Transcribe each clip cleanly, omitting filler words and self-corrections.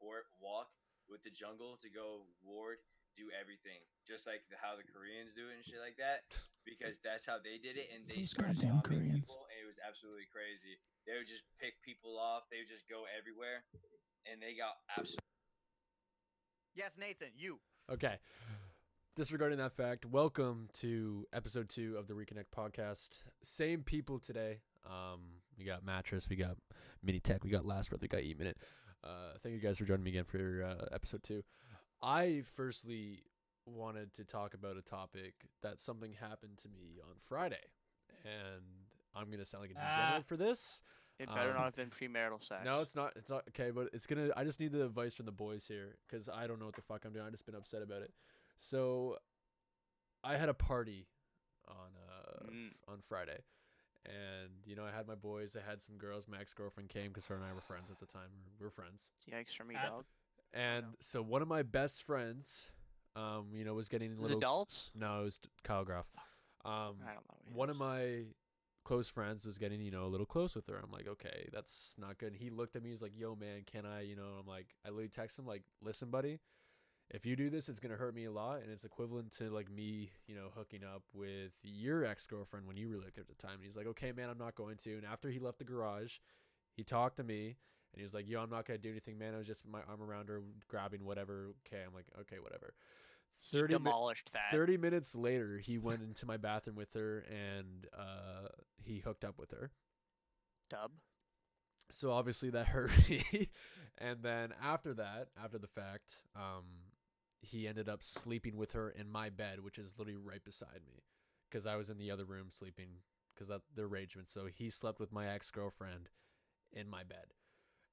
support, walk with the jungle to go ward, do everything, just like how the Koreans do it and shit like that. Because that's how they did it, and they Those started goddamn stomping Koreans. people, and it was absolutely crazy. They would just pick people off. They would just go everywhere, and they got absolutely. Yes, Nathan, you. Okay. Disregarding that fact, welcome to episode 2 of the Reconnect Podcast. Same people today. We got Mattress, we got Mini Tech, we got Last Breath, we got E-Minute. Thank you guys for joining me again for episode 2. I firstly wanted to talk about a topic that something happened to me on Friday. And I'm going to sound like a degenerate for this. It better not have been premarital sex. No, it's not. It's not. Okay, but it's going to... I just need the advice from the boys here because I don't know what the fuck I'm doing. I've just been upset about it. So I had a party on Friday, and I had my boys. I had some girls. My ex-girlfriend came because her and I were friends at the time. We were friends. Yikes for me, dog. And so one of my best friends, was getting a little. Adults? No, it was Kyle Groff. I don't know. One of my close friends was getting a little close with her. I'm like, okay, that's not good. And he looked at me. He's like, yo, man, can I? I'm like, I literally text him like, listen, buddy. If you do this, it's gonna hurt me a lot, and it's equivalent to like me, hooking up with your ex-girlfriend when you were like at the time. And he's like, okay, man, I'm not going to. And after he left the garage, he talked to me, and he was like, yo, I'm not gonna do anything, man. I was just my arm around her, grabbing whatever. Okay, I'm like, okay, whatever. 30 that. 30 minutes later, he went into my bathroom with her, and he hooked up with her. Dub. So obviously that hurt me. And then after that, after the fact, he ended up sleeping with her in my bed, which is literally right beside me, because I was in the other room sleeping because of the arrangement. So he slept with my ex-girlfriend in my bed,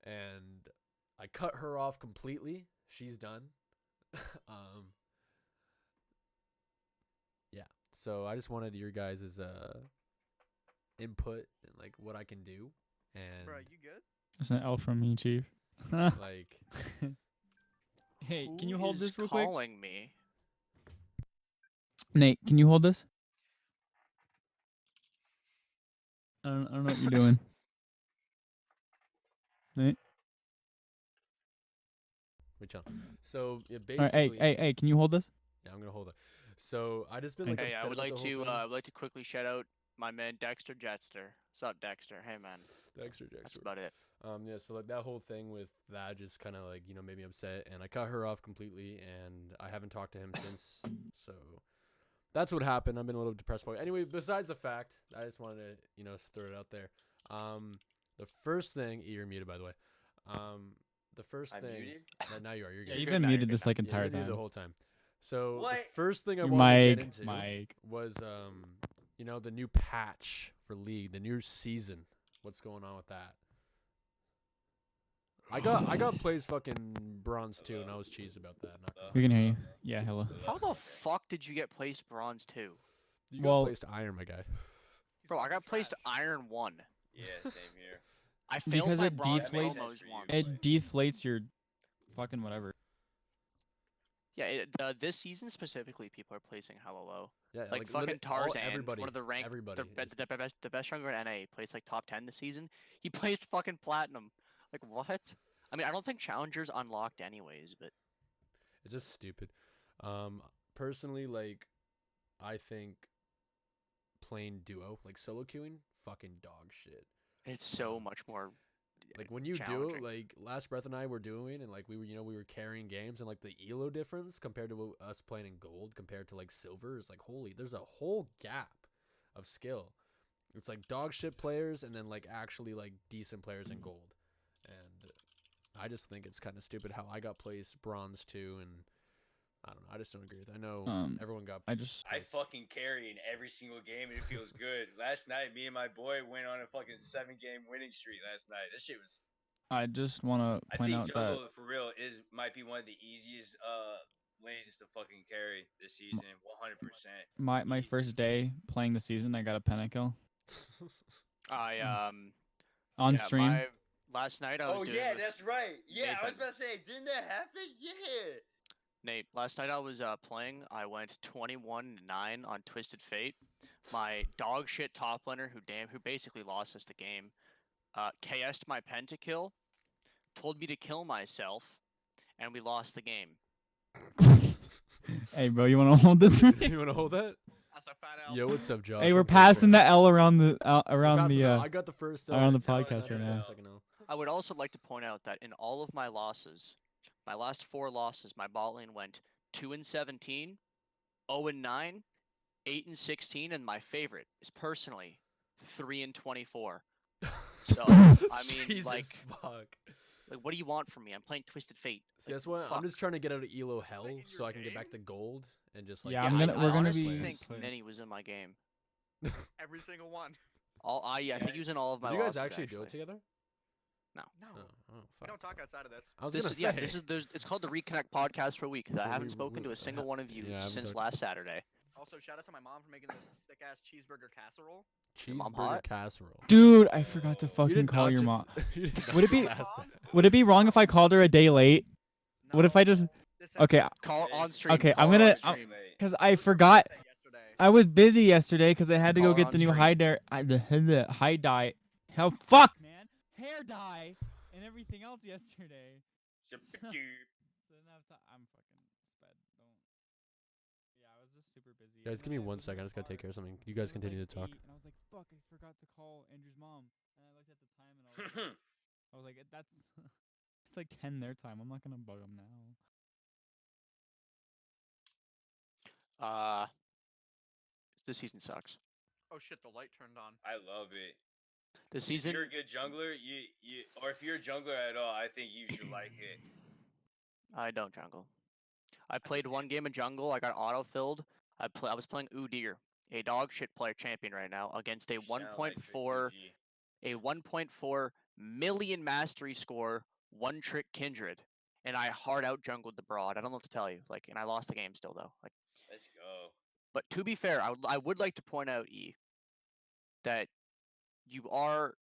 and I cut her off completely. She's done. Yeah. So I just wanted your guys' input and like what I can do. And Bro, you good? It's an L from me, Chief. like, Hey, Who can you hold is this real quick? calling me? Nate, can you hold this? I don't know what you're doing. Nate? which one? So yeah, All right, basically, hey, can you hold this? yeah, I'm gonna hold it. So I just been like Hey, upset I would about like the to whole thing. I would like to quickly shout out my man Dexter Jetster. What's up, Dexter? Hey, man. Dexter. That's about it. Yeah, so like that whole thing with that just kind of like made me upset, and I cut her off completely, and I haven't talked to him since. So that's what happened. I've been a little depressed about it. Anyway, besides the fact, I just wanted to throw it out there. The first thing, you're muted by the way. The first I'm thing. muted? Now you are. You're Yeah, good. you've good been now, muted you're this good like Yeah, entire you're muted time. the whole time. So What? the first thing I Your wanted to get into mic. was the new patch for League, the new season. What's going on with that? I got plays fucking bronze 2, and I was cheesed about that. Not gonna We can lie. hear you. Yeah, hello. How the fuck did you get placed bronze 2? You got Well- placed iron, my guy. Bro, I got placed iron 1. Yeah, same here. I failed Because my it bronze deflates- promos once. It deflates your fucking whatever. Yeah, this season specifically, people are placing hella low. Yeah, Like fucking Tarzan, everybody, one of the rank, everybody. the best jungler in NA, placed like top 10 this season. He placed fucking platinum. Like what? I mean, I don't think challengers unlocked anyways, but It's just stupid. Personally, like, I think playing duo, like solo queuing, fucking dog shit. it's so much more. Like when you do it, challenging. like Last Breath and I were doing, and like we were carrying games, and like the elo difference compared to us playing in gold compared to like silver is like holy. There's a whole gap of skill. It's like dog shit players, and then like actually like decent players in gold, and I just think it's kind of stupid how I got placed bronze 2, and I don't know. I just don't agree with it. I know everyone got. I just I fucking carry in every single game, and it feels good. Last night, me and my boy went on a fucking 7-game winning streak last night. This shit was. want to I point think out that jungle for real might be one of the easiest lanes to fucking carry this season. 100%. my first day playing the season, I got a pentakill I on yeah, stream. last night I was Oh doing yeah, with that's right. Yeah, I was Nathan. about to say, didn't that happen? Yeah. Nate. Last night I was playing. I went 21-9 on Twisted Fate. My dog shit top laner who basically lost us the game, KS'd my pentakill, told me to kill myself, and we lost the game. Hey, bro, you want to hold this? You want to hold that? That's a fat L. Yo, what's up, Josh? Hey, we're I'm here for passing it. the L around the I got the first around the tell us podcast right now. now. Second L. I would also like to point out that in all of my losses, my last 4 losses, my bot lane went 2-17, 0-9, 8-16, and my favorite is personally 3-24. So I mean, Jesus like, fuck. what do you want from me? I'm playing Twisted Fate. See, Like, that's why I'm fuck. just trying to get out of elo hell in so your I can get back to game? gold and just like. Yeah, Yeah, I'm gonna- I we're gonna honestly be think playing- Ninny was in my game. Every single one. I think he was in all of my Did you guys losses, actually do it together? No. Oh, We fuck. don't talk outside of this. I was This gonna is say. it's called the Reconnect Podcast for a week. 'Cause I Yeah, haven't we- spoken to we- a single one of you yeah, I haven't since talked- last Saturday. Also, shout out to my mom for making this sick ass cheeseburger casserole. Your mom Cheeseburger hot? casserole. Dude, I forgot to You You fucking did call not your just- mom. you did Would it not be- just ask that. Would it be wrong if I called her a day late? What if I just- This Okay, Call It on is- stream. Okay, call I'm her gonna- on stream. because I forgot. Yesterday. I was busy yesterday because I had to Call go her get on the new stream. the high dye. Hell, fuck, man, hair dye and everything else yesterday. So I didn't have time. I'm fucking sped. Don't. Yeah, I was just super busy. Guys, And give me then I 1 was in second. I the just gotta take car, care of something. You and guys it was continue like to talk. 8, and I was like, fuck, I forgot to call Andrew's mom. And I looked at the time and I was like, that's it's like 10 their time. I'm not gonna bug them now. This season sucks. Oh shit, the light turned on. I love it. This If season, you're a good jungler, or if you're a jungler at all, I think you should like it. I don't jungle. I played one game of jungle. I got auto-filled. I was playing Udyr, a dog shit player champion right now, against a You sound like 1.4 3PG. a 1.4 million mastery score, one trick Kindred, and I hard out jungled the broad. I don't know what to tell you. Like, and I lost the game still though. Like, Let's go. but to be fair, I would like to point out that you are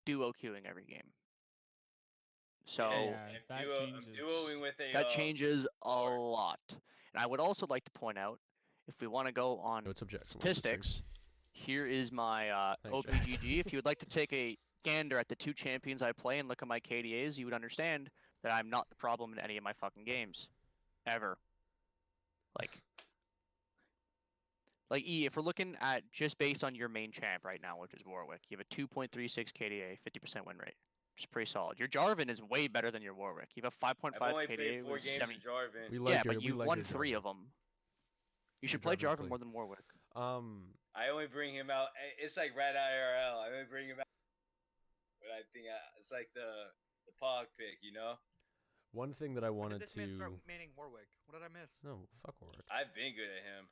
duo queuing every game. So Yeah, Yeah, I'm that I'm changes. duoing with a. that changes a Lord. lot. And I would also like to point out, if we want to go on No, it's objectionable. It's true. statistics, here is my Thanks, Jack. OPGG. If you would like to take a gander at the 2 champions I play and look at my KDAs, you would understand that I'm not the problem in any of my fucking games. Ever. Like E, if we're looking at just based on your main champ right now, which is Warwick, you have a 2.36 KDA, 50% win rate. Which is pretty solid. Your Jarvan is way better than your Warwick. You have a 5.5 I've only KDA played 4 with games 70. of Jarvan. We like Yeah, your, but we you've like won your 3 Jarvan. of them. You Your should play Jarvan's Jarvan clean. more than Warwick. I only bring him out. It's like Red IRL. I only bring him out. But I think it's like the pog pick, you know. One thing that I When wanted did this man start to. maining Warwick? What did I miss? No, fuck Warwick. I've been good at him.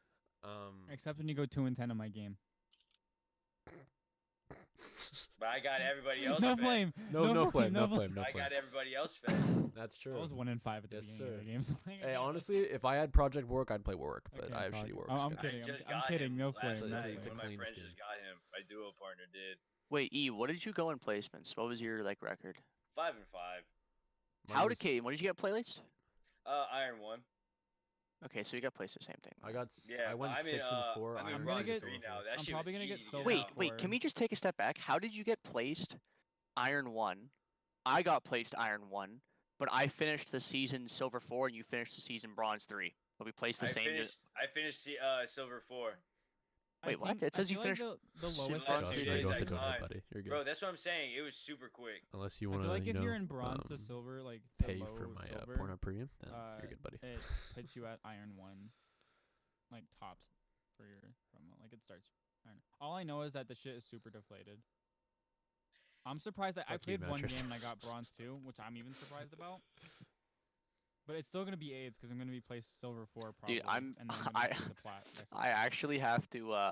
Except when you go 2-10 in my game. But I got everybody else. No fed. flame. no flame, no flame. flame, no I flame. got everybody else fed. That's true. I was 1-5 at the Yes, beginning of sir. the game. So like, Hey, honestly, if I had Project Warwick, I'd play Warwick, but Okay, I have fuck shitty it. Warwick. I'm skins. kidding. I just I'm got kidding. him No last flame. It's a- No night. it's a flame. One of my clean friends skin. just got him. My duo partner did. Wait, E, what did you go in placements? What was your record? 5 and 5. Mine How was- did Kate? What did you get playlist? Iron 1. Okay, so you got placed the same thing. I then. got. Yeah, I went I'm in, 6 and 4. I'm in I'm Iron gonna Bronze get- 3 4. now. That I'm shit probably was gonna get easy to silver. Wait, out. wait. Can we just take a step back? How did you get placed Iron 1? I got placed Iron 1, but I finished the season Silver 4 and you finished the season Bronze 3. But we placed the I same. finished Silver 4. I Wait, what? think- It I says you feel like finished the super lowest. bronze Josh, I three feel days don't I have to go climbed. ahead, buddy. You're good. Bro, that's what I'm saying. It was super quick. Unless you like want to, if you're in bronze to silver, like to pay low for my silver, Pornhub premium, then you're good, buddy. It hits you at Iron 1, like tops for your promo. Like it starts Iron. All I know is that the shit is super deflated. I'm surprised that I Fuck you, played one mattress. game and I got bronze 2, which I'm even surprised about. But it's still gonna be AIDS because I'm gonna be placed silver 4 probably. Dude, I'm- and then I'm I- gonna be the plat. I actually have to. I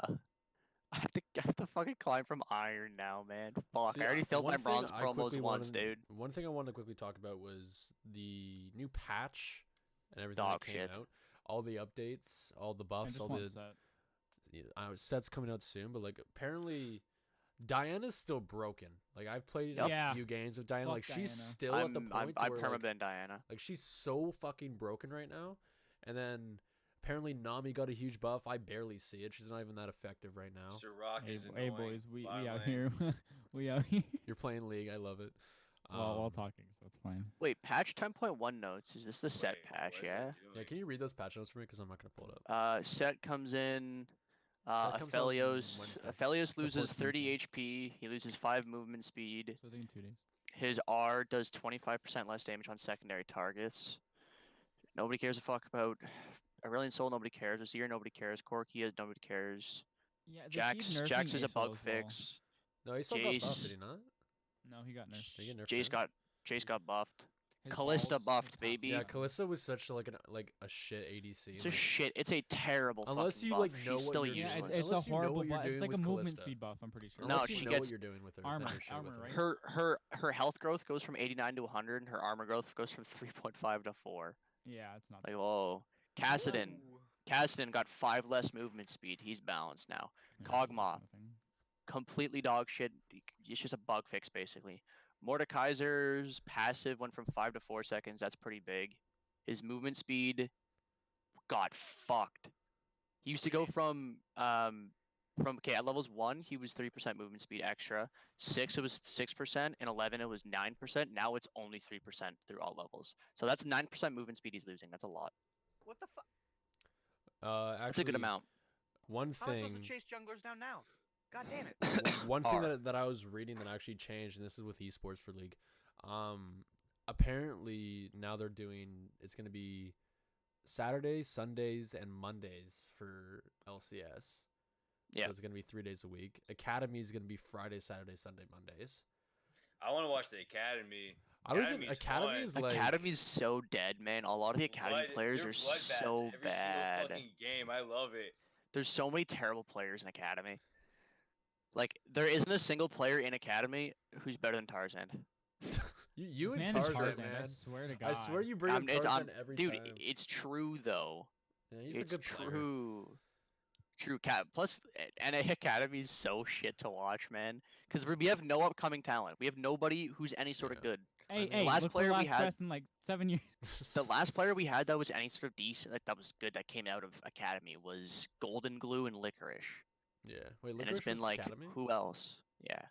have to fucking climb from Iron now, man. Fuck! See, I already filled one my thing bronze I promos quickly once, wanted- dude. One thing I wanted to quickly talk about was the new patch and everything Dog that came shit. out. All the updates, all the I buffs, just all want the Sett. sets coming out soon. But like apparently, Diana's still broken. Like I've played Yep. a Yeah. few games with Diana. Fuck Like she's Diana. still at the point I'm where perma-ban Diana. like she's so fucking broken right now. And then apparently Nami got a huge buff. I barely see it. She's not even that effective right now. Sir Rock Hey, is hey annoying. boys, we Bottom out lane. here. We out here. You're playing League. I love it. while talking, so it's fine. Wait, patch 10.1 notes. Is this the Sett Wait, patch? what is it Yeah. doing? Yeah, can you read those patch notes for me? Because I'm not gonna pull it up. Sett comes in. Sett comes out Aphelios. Wednesday. Aphelios The loses 14th, 30 yeah. HP. He loses 5 movement speed. So I think in 2 days. His R does 25% less damage on secondary targets. Nobody cares a fuck about Aurelion Soul. Nobody cares. Azir. Nobody cares. Corki. Nobody cares. Yeah, Jax is a bug fix. No, he still got buffed, Jace- did he not? No, he got nerfed. Did he get nerfed Jace too? got buffed. His Callista balls buffed, surpassed baby. Yeah, him. Callista was such like a shit ADC. It's a like, shit. It's a terrible. Unless fucking you, buff. like, know She's what still you're Yeah, doing. useless. it's a Unless you know horrible what you're buff. It's doing like a with movement Callista. speed buff. I'm pretty sure. No, Unless she you know gets what you're doing with her. armor- then you're shit armor, with her. right? Her health growth goes from 89 to 100, and her armor growth goes from 3.5 to 4. Yeah, it's not. Like, whoa. Kassadin. Ooh. Kassadin got 5 less movement speed. He's balanced now. Yeah, Kog'Maw. nothing. Completely dog shit. It's just a bug fix, basically. Mordekaiser's passive went from 5 to 4 seconds. That's pretty big. His movement speed got fucked. He used to go from okay, at levels 1 he was 3% movement speed extra. 6 it was 6%, and 11 it was 9%. Now it's only 3% through all levels. So that's 9% movement speed he's losing. That's a lot. What the fuck? Actually, That's a good amount. One How am I thing. supposed to chase junglers down now? God damn it. One thing R. that I was reading that actually changed, and this is with esports for League. Apparently now they're doing. It's gonna be Saturdays, Sundays, and Mondays for LCS. Yeah. So it's gonna be 3 days a week. Academy is gonna be Friday, Saturday, Sunday, Mondays. I want to watch the Academy. I don't think Academy's Academy fun. is like. Academy's so dead, man. A lot of the Academy players they're are bloodbaths so every bad. Single fucking game, I love it. There's so many terrible players in Academy. Like, there isn't a single player in Academy who's better than Tarzan. you This and man is Tarzan, I man. swear to God. I swear you bring up Tarzan every dude, time. it's true though. Yeah, he's It's a good player. true. True. Plus, NA Academy is so shit to watch, man. Because we have no upcoming talent. We have nobody who's any sort of Yeah. good. Hey, The hey, last look for player we last had- breath in like 7 years. The last player we had that was any sort of decent, like that was good, that came out of Academy was Golden Glue and Licorice. Yeah. Wait, And it's Licorice been was like, Academy? who else? Yeah.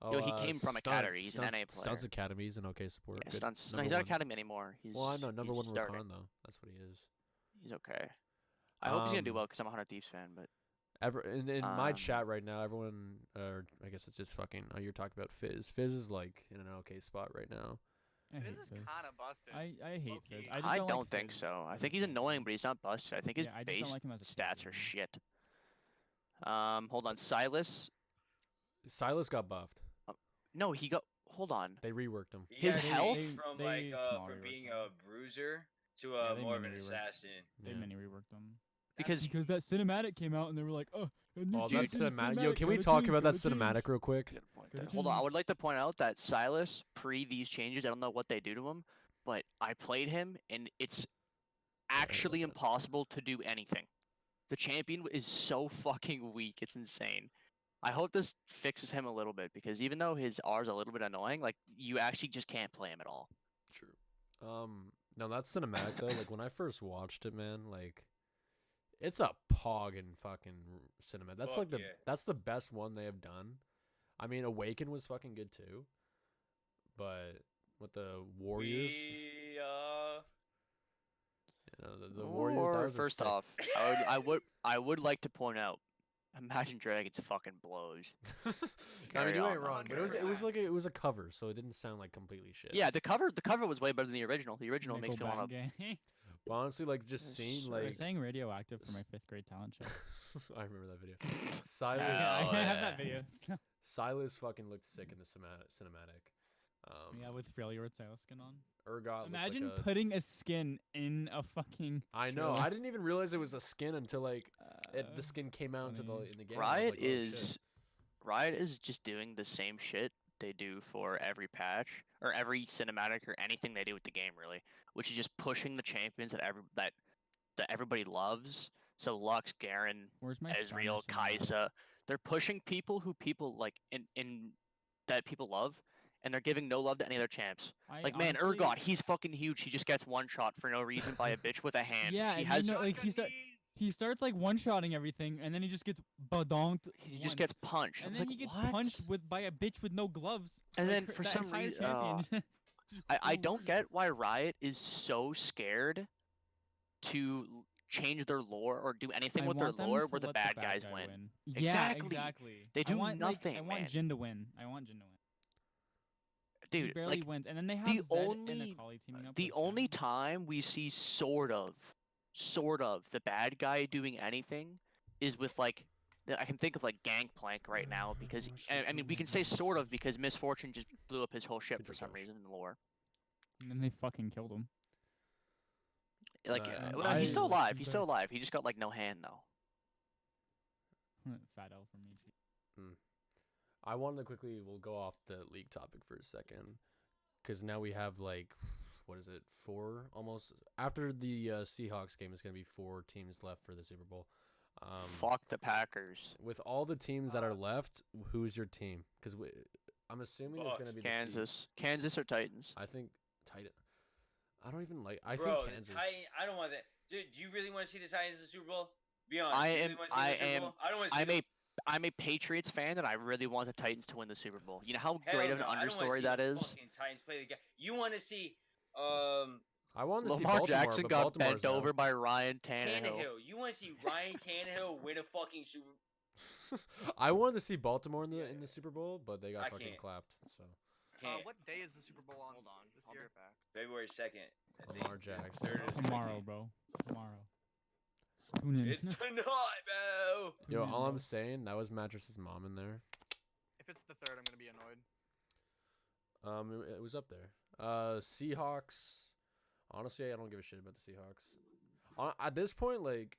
Oh, Yo, he came from Academy. He's an NA Stunts player. Academy. He's an okay support. Yeah, Good. Stunts. No, Number he's not one. Academy anymore. He's, Well, I know number he's one starting. Recon though. That's what he is. He's okay. I hope he's gonna do Um, well because I'm a 100 Thieves fan. But In my Um, chat right now, everyone, I guess it's just fucking. Oh, you're talking about Fizz. Fizz is like in an okay spot right now. I hate This is Fizz. kind of busted. I hate Low-key. Fizz. I, just I don't, don't like think Fizz. so. I think he's annoying, but he's not busted. I think his Yeah, I just base don't like him as a stats player. are shit. Hold on, Silas. Silas got buffed. No, he got. Hold on. They reworked him. He His got health- changed from They like small from reworked being him. a bruiser to Yeah, a they more of an mini reworked. assassin. They Yeah. mini reworked them. Because Because that cinematic came out and they were like, oh, a new Oh, champion, that's cinematic. Yo, can we gotta talk change, about that gotta change." cinematic real quick? Good point Gotta there. Hold on, I change. would like to point out that Silas, pre these changes, I don't know what they do to him, but I played him and it's actually love that. impossible to do anything. The champion is so fucking weak, it's insane. I hope this fixes him a little bit because even though his R is a little bit annoying, like you actually just can't play him at all. True. No, that's cinematic though. Like when I first watched it, man, like it's a pog and fucking cinematic. That's Fuck like the yeah. that's the best one they have done. I mean, Awaken was fucking good too, but with the Warriors, We, you know, the Warriors. That was a First sick- off, I would like to point out, Imagine Dragons fucking blows. I Carry mean, you on, ain't wrong, but it was like it was a cover, so it didn't sound like completely shit. Yeah, the cover was way better than the original. The original makes me Nickelback want to. gang. But honestly, like just seeing Sure. I was like saying radioactive for my 5th grade talent show. I remember that video. Silas, Hell I have yeah. that video. Silas fucking looked sick in the cinematic. Yeah, with Freljord Silas skin on. Urgot. looked Imagine like a, putting a skin in a fucking. I know. trailer. I didn't even realize it was a skin until like the skin came out into funny. in the game. I was like, oh, shit. Riot is just doing the same shit they do for every patch or every cinematic or anything they do with the game, really, which is just pushing the champions that everybody loves. So Lux, Garen, Where's my Ezreal, Skarner cinematic? Caixa. They're pushing people who people like in that people love, and they're giving no love to any other champs. I Like, man, honestly- Urgot, he's fucking huge. He just gets one shot for no reason by a bitch with a hand. Yeah, he and has you know, like he's He starts like one-shotting everything, and then he just gets badonked. He just gets once. punched. And I was then like, he gets what? punched by a bitch with no gloves. And like, then her- for that some entire reason, champion. I don't get why Riot is so scared to change their lore or do anything I with their want them lore to where the let bad guy guys win. Yeah, Exactly. exactly. They I do want, nothing, I want man. Jin to win. I want Jin to win. He Dude, barely like wins, and then they have the Zed and only Akali teaming up. the with only Shen. time we see sort of the bad guy doing anything is with like I can think of like Gangplank right now because I mean we can say sort of because Misfortune just blew up his whole ship for some reason in the lore. And then they fucking killed him. Like I- he's still alive. He's But- still alive. He just got like no hand though. Fat L for me. I wanted to quickly. We'll go off the league topic for a second, because now we have like, what is it? 4 almost. After the Seahawks game, it's gonna be 4 teams left for the Super Bowl. Fuck the Packers. With all the teams that are left, who's your team? Because I'm assuming it's gonna be the Kansas or Titans. I think Titan. I don't even like. I Bro, think Kansas. I don't want that. Dude, do you really want to see the Titans in the Super Bowl? Be honest. I do you am- really wanna see them in the Super Bowl? I don't want to see I'm a Patriots fan, and I really want the Titans to win the Super Bowl. You know how Hell great of an no, I don't wanna understory see that the is. fucking Titans play the game. You want to see I wanted to see Lamar Baltimore, Jackson but got Baltimore's bent out. over by Ryan Tannehill. Tannehill. You want to see Ryan Tannehill win a fucking Super? I wanted to see Baltimore in the Super Bowl, but they got I fucking can't. clapped. So Can't. What day is the Super Bowl on? Hold on, this I'll be year? right back. February 2nd. I think. Lamar Jackson. Third or Tomorrow, 2nd. bro. Tomorrow. Tune in. It's tonight, bro. Yo, Tune in, all bro. I'm saying, that was Mattress's mom in there. If it's the third, I'm gonna be annoyed. It was up there. Seahawks. Honestly, I don't give a shit about the Seahawks. At this point, like,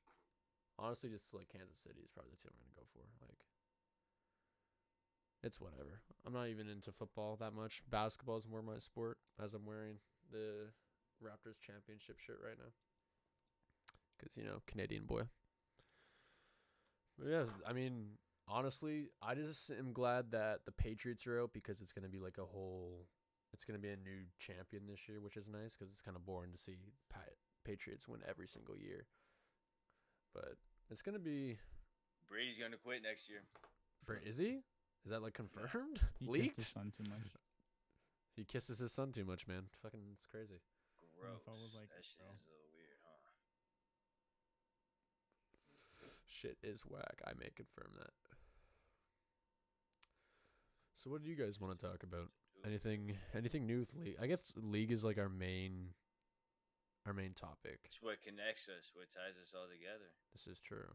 honestly, just like Kansas City is probably the team I'm gonna go for. Like, it's whatever. I'm not even into football that much. Basketball is more my sport, as I'm wearing the Raptors championship shirt right now. Because, you know, Canadian boy. But yeah, I mean, honestly, I just am glad that the Patriots are out because it's going to be like it's going to be a new champion this year, which is nice because it's kind of boring to see Patriots win every single year. But it's going to be... Brady's gonna quit next year. Is he? Is that like confirmed? He kissed Leaked? his son too much. He kisses his son too much, man. Fucking, it's crazy. Gross. I was like, that shit bro. is a little weird, huh? Shit is whack. I may confirm that. So what do you guys want to talk about? Anything new with League? I guess League is like our main topic. It's what connects us, what ties us all together. This is true.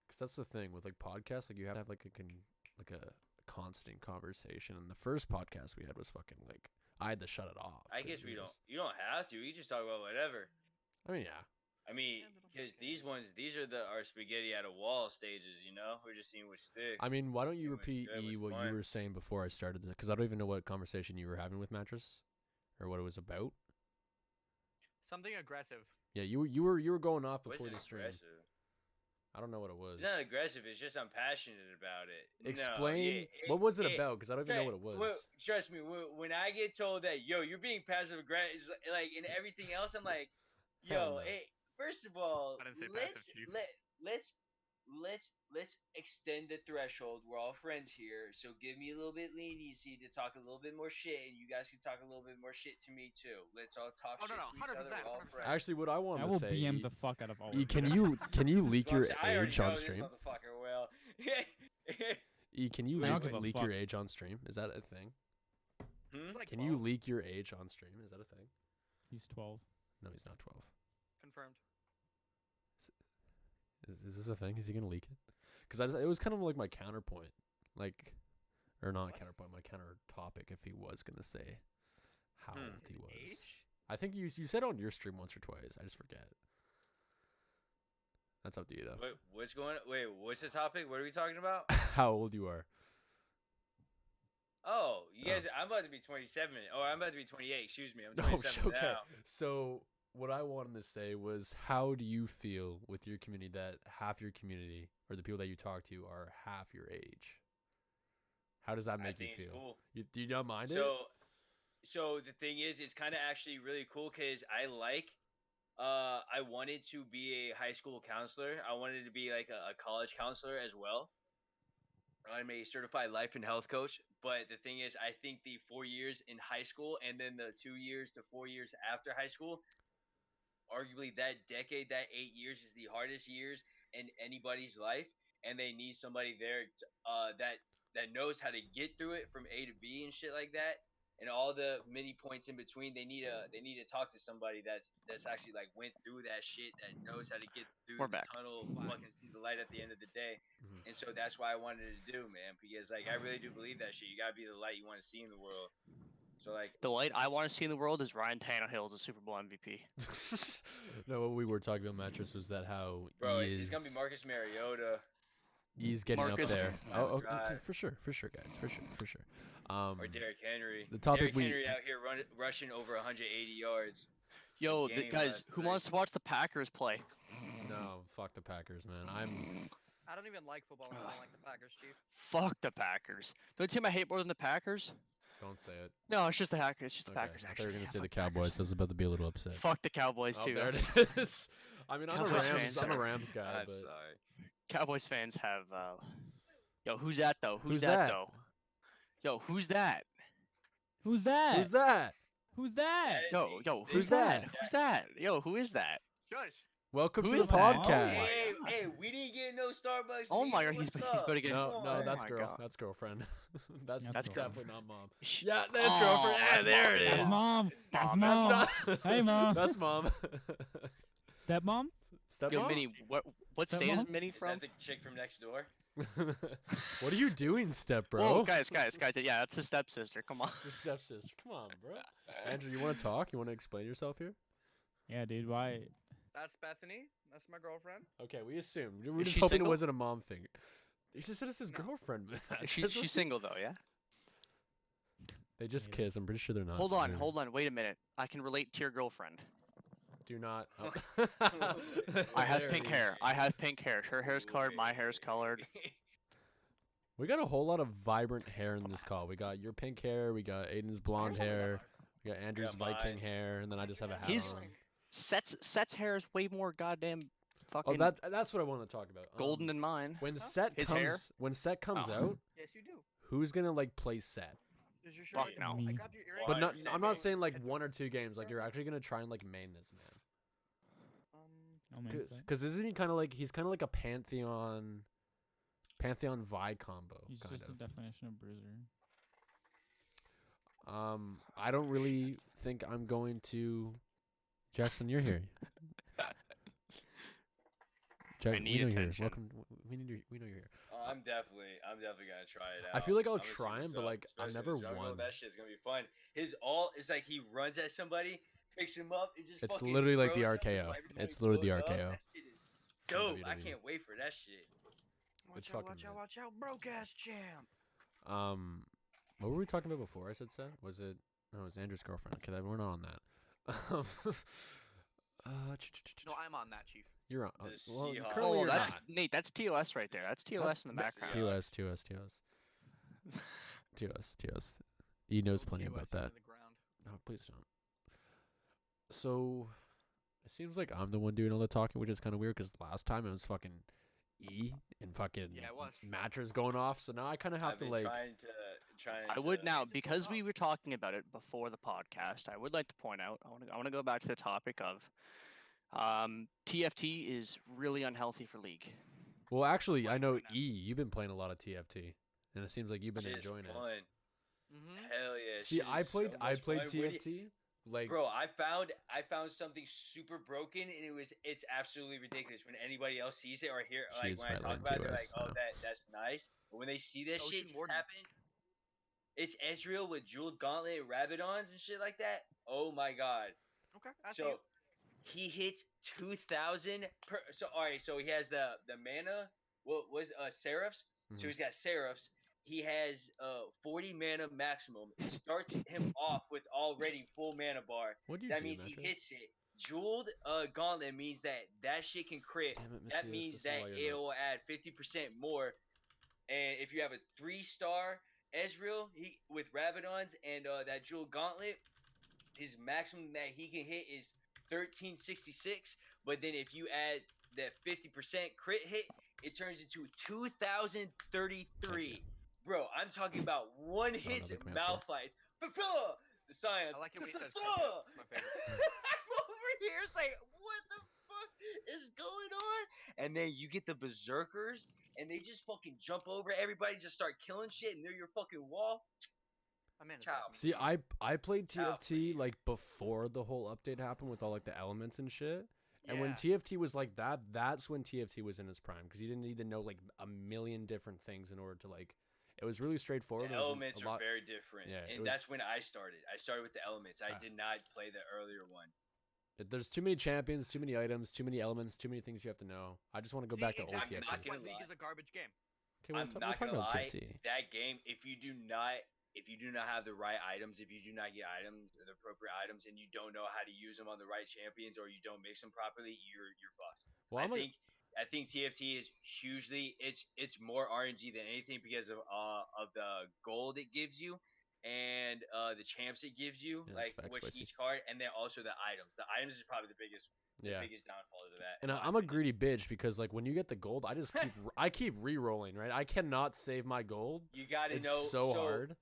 Cause that's the thing with like podcasts. Like you have to have like a constant conversation. And the first podcast we had was fucking like I had to shut it off. I 'cause guess we we don't. just- You don't have to. You just talk about whatever. I mean, yeah. I mean, Yeah, but I'm because okay. these are our spaghetti out of wall stages. You know, we're just seeing what sticks. I mean, why don't you See what's repeat good, what's what you fun. were saying before I started? Because I don't even know what conversation you were having with Mattress, or what it was about. Something aggressive. Yeah, you were going off before wasn't the stream. aggressive. I don't know what it was. It's not aggressive. It's just I'm passionate about it. No, Explain yeah, what was it yeah, about? Because I don't even know what it was. Well, trust me, when I get told that, yo, you're being passive aggressive, like in everything else, I'm like, Hell yo, no. first of all, I didn't say let's passive, Chief. let's extend the threshold. We're all friends here, so give me a little bit leniency to talk a little bit more shit, and you guys can talk a little bit more shit to me too. Let's all talk Oh, no, shit no, to each other. 100%, We're all 100%. friends. Actually, what I I wanted will to say, BM the fuck out of all. E, of can you. you leak your Well, I already age on know this stream? motherfucker will. E, can you I don't give a leak fuck. your age on stream? Is that a thing? It's like Can you 12. leak your age on stream? Is that a thing? He's 12. No, he's not 12. Confirmed. Is this a thing? Is he gonna leak it? Because it was kind of like my counterpoint, like, or not What? counterpoint, my counter topic. If he was gonna say how old he His was, age? I think you said on your stream once or twice. I just forget. That's up to you though. Wait, what's going? Wait, what's the topic? What are we talking about? How old you are? Oh, you Oh. guys, I'm about to be 27. Oh, I'm about to be 28. Excuse me, I'm No, 27 okay. now. So what I wanted to say was, how do you feel with your community that half your community or the people that you talk to are half your age? How does that I make you think it's feel? cool. Do you not mind it? So the thing is, it's kind of actually really cool because I like I wanted to be a high school counselor. I wanted to be like a college counselor as well. I'm a certified life and health coach, but the thing is, I think the 4 years in high school and then the 2 years to 4 years after high school, arguably that decade, that 8 years is the hardest years in anybody's life, and they need somebody there that knows how to get through it from A to B and shit like that, and all the many points in between. They need to talk to somebody that's actually like went through that shit, that knows how to get through We're the back. tunnel, fucking see the light at the end of the day. Mhm. And so that's what I wanted to do, man, because like I really do believe that shit. You gotta be the light you want to see in the world. So like, The light I want to see in the world is Ryan Tannehill as a Super Bowl MVP. No, what we were talking about, mattress, was that how bro, he it's gonna be is Marcus Mariota. he's getting Marcus- up there. Oh, Drive. for sure, guys, for sure. Or Derrick Henry. The topic Derrick we- Henry out here rushing over 180 yards. Yo, game guys, last who night. wants to watch the Packers play? No, fuck the Packers, man. I don't even like football. And I don't like the Packers, Chief. Fuck the Packers. The only team I hate more than the Packers? Don't say it. No, it's just the Packers. It's just the Okay, Packers. I thought Actually, you were gonna Yeah, say the fuck Packers. Cowboys. I was about to be a little upset. Fuck the Cowboys Oh, too. there it is. I mean, I'm Cowboys a Rams. fans I'm a are- Rams guy, I'm but sorry. Cowboys fans have. Yo, who's that though? Who's that that? though? Yo, who's that? Who's that? who's that? Who's that? Yo, Who's who's that? that? Who's that? Yo, who is that? Shush. Welcome Who to the is that? podcast. Hey, hey, we didn't get no Starbucks. Oh my neither. god, he's What's up? better get. No, Come no, on. that's my girl. God. That's girlfriend. that's That's definitely not mom. Sh- Yeah, that's Oh, girlfriend. Yeah, that's there mom, it it's is. That's mom. It's That's mom, mom. That's Hey, Mom. That's mom. Stepmom? Stepmom. Yo, Minnie, what state is Stepmom? Minnie Is from? that the chick from next door? What are you doing, step bro? Whoa, guys, yeah, that's his stepsister. Come on. The stepsister. Come on, bro. Andrew, you want to talk? You want to explain yourself here? Yeah, dude. Why? That's Bethany. That's my girlfriend. Okay, we assumed. We're Is just she hoping single? it wasn't a mom thing. He just said it's his No. girlfriend. She's single though, yeah. They just Yeah. kiss. I'm pretty sure they're not. Hold on, married. wait a minute. I can relate to your girlfriend. Do not. I have There pink it hair. is. I have pink hair. Her hair's colored. My hair's colored. We got a whole lot of vibrant hair in this call. We got your pink hair. We got Aiden's blonde hair. We got Andrew's got Viking mine. hair, and then I just have a hat He's- on. Set's hair is way more goddamn Oh, fucking that's what I want to talk about. golden than mine. When Huh? Set His comes, hair? when Set comes Oh. out, Yes, you do. who's gonna like play Set? Is your Fuck shirt? no. I Me. grabbed your earrings. But not, 100% I'm not saying like Headphones. one or two games. Like you're actually gonna try and like main this man. Oh man. Because isn't he kind of like he's kind of like a Pantheon Vi combo He's kind just the of. definition of bruiser. I don't really think I'm going to. Jackson, you're here. Jack, need we know you're here. attention. Welcome. We know you're here. Oh, I'm definitely gonna try it out. I feel like I'll I'm gonna see try 'em, what's but, up, like, I've especially never the jungle. won. That shit's gonna be fun. His ult is like he runs at somebody, picks him up, and just It's fucking literally like the throws him, RKO. every time It's he literally the blows up, RKO. that shit is dope. I WWE. can't wait for that shit. It's Watch out, fucking watch out, lit. watch out, broke ass champ. What were we talking about before? I said Seth. Was it? No, it was Andrew's girlfriend. Okay, we're not on that. No, I'm on that, Chief. You're on. The Well, Seahawks. currently Oh, you're that's not. Nate. That's TOS right there. That's TOS in the That's- background. TOS. TOS. He knows plenty TOS about into that. the ground. No, please don't. So, it seems like I'm the one doing all the talking, which is kind of weird because last time it was fucking E and fucking Yeah, it was. mattress going off. So now I kind of have I've to been like. trying I would to- now, It's a because we go. were talking about it before the podcast. I would like to point out. I want to go back to the topic of TFT is really unhealthy for League. Well, actually, I Right know now. E. You've been playing a lot of TFT, and it seems like you've been Shit's enjoying it. fun. Mm-hmm. Hell yeah. See, shit I is so played much fun. What do you- TFT. Like, Bro, I found something super broken, and it's absolutely ridiculous. When anybody else sees it or hear She like is when I fat talk line about it, they're TOS, like, I "Oh, know. that's nice." But when they see that Ocean shit just Warden. happen, it's Ezreal with jeweled gauntlet, Rabadons, and shit like that. Oh my god! Okay, I see So you. he hits 2,000 per. So all right, so he has the mana. What was Seraphs? So Mhm. he's got Seraphs. He has 40 mana maximum. It starts him off with already full mana bar. what do you That do, means he Mattress? hits it. Jeweled gauntlet means that shit can crit. Damn it, That Matthias, means this is that why you're not- it'll add 50% more. And if you have a 3-star Ezreal with Rabadons and that jeweled gauntlet, his maximum that he can hit is 1366, but then if you add that 50% crit hit, it turns into 2033. Bro, I'm talking about one hit another command mouth fights. The science. I like it when he says crit hit. It's my favorite. I'm over here, it's like, what the fuck is going on? And then you get the berserkers, and they just fucking jump over everybody, just start killing shit, and they're your fucking wall. My man is Ciao. back. See, I played Oh, TFT please. like before the whole update happened with all like the elements and shit. And when Yeah. TFT was like that, that's when TFT was in its prime because you didn't need to know like a million different things in order to like. It was really straightforward. The it was elements a are lot. very different, Yeah, it and that's was- when I started. I started with the elements. I Ah. did not play the earlier one. There's too many champions, too many items, too many elements, too many things you have to know. I just want to go back to old exactly. TFT. That's gonna why League lie. is a garbage game. Okay, I'm not talking gonna about lie. TFT. That game, if you do not have the right items, if you do not get items, the appropriate items, and you don't know how to use them on the right champions, or you don't mix them properly, you're fucked. Well, I think TFT is hugely it's more RNG than anything because of the gold it gives you and the champs it gives you, Yeah, like that's facts, which Spicy. each card, and then also the items. The items is probably the biggest Yeah. downfall to that. And in my I'm a opinion. greedy bitch because like when you get the gold, I just keep re-rolling, right? I cannot save my gold. You gotta It's know so hard.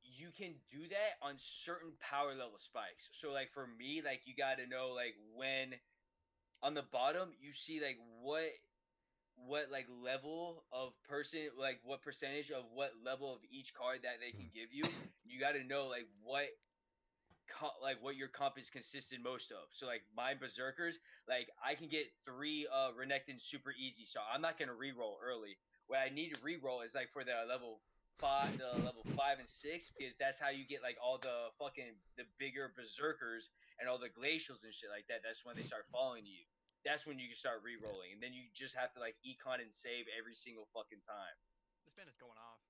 You can do that on certain power level spikes. So like for me, like you gotta know like when on the bottom you see like what like level of person, like what percentage of what level of each card that they can give you. You got to know like what your comp is consisted most of. So like my berserkers, like I can get 3 Renekton super easy, so I'm not gonna reroll early. What I need to reroll is like for the level 5 and 6, because that's how you get like all the bigger berserkers and all the glacials and shit like that. That's when they start following you. That's when you can start re-rolling, and then you just have to like econ and save every single fucking time. This man is going off.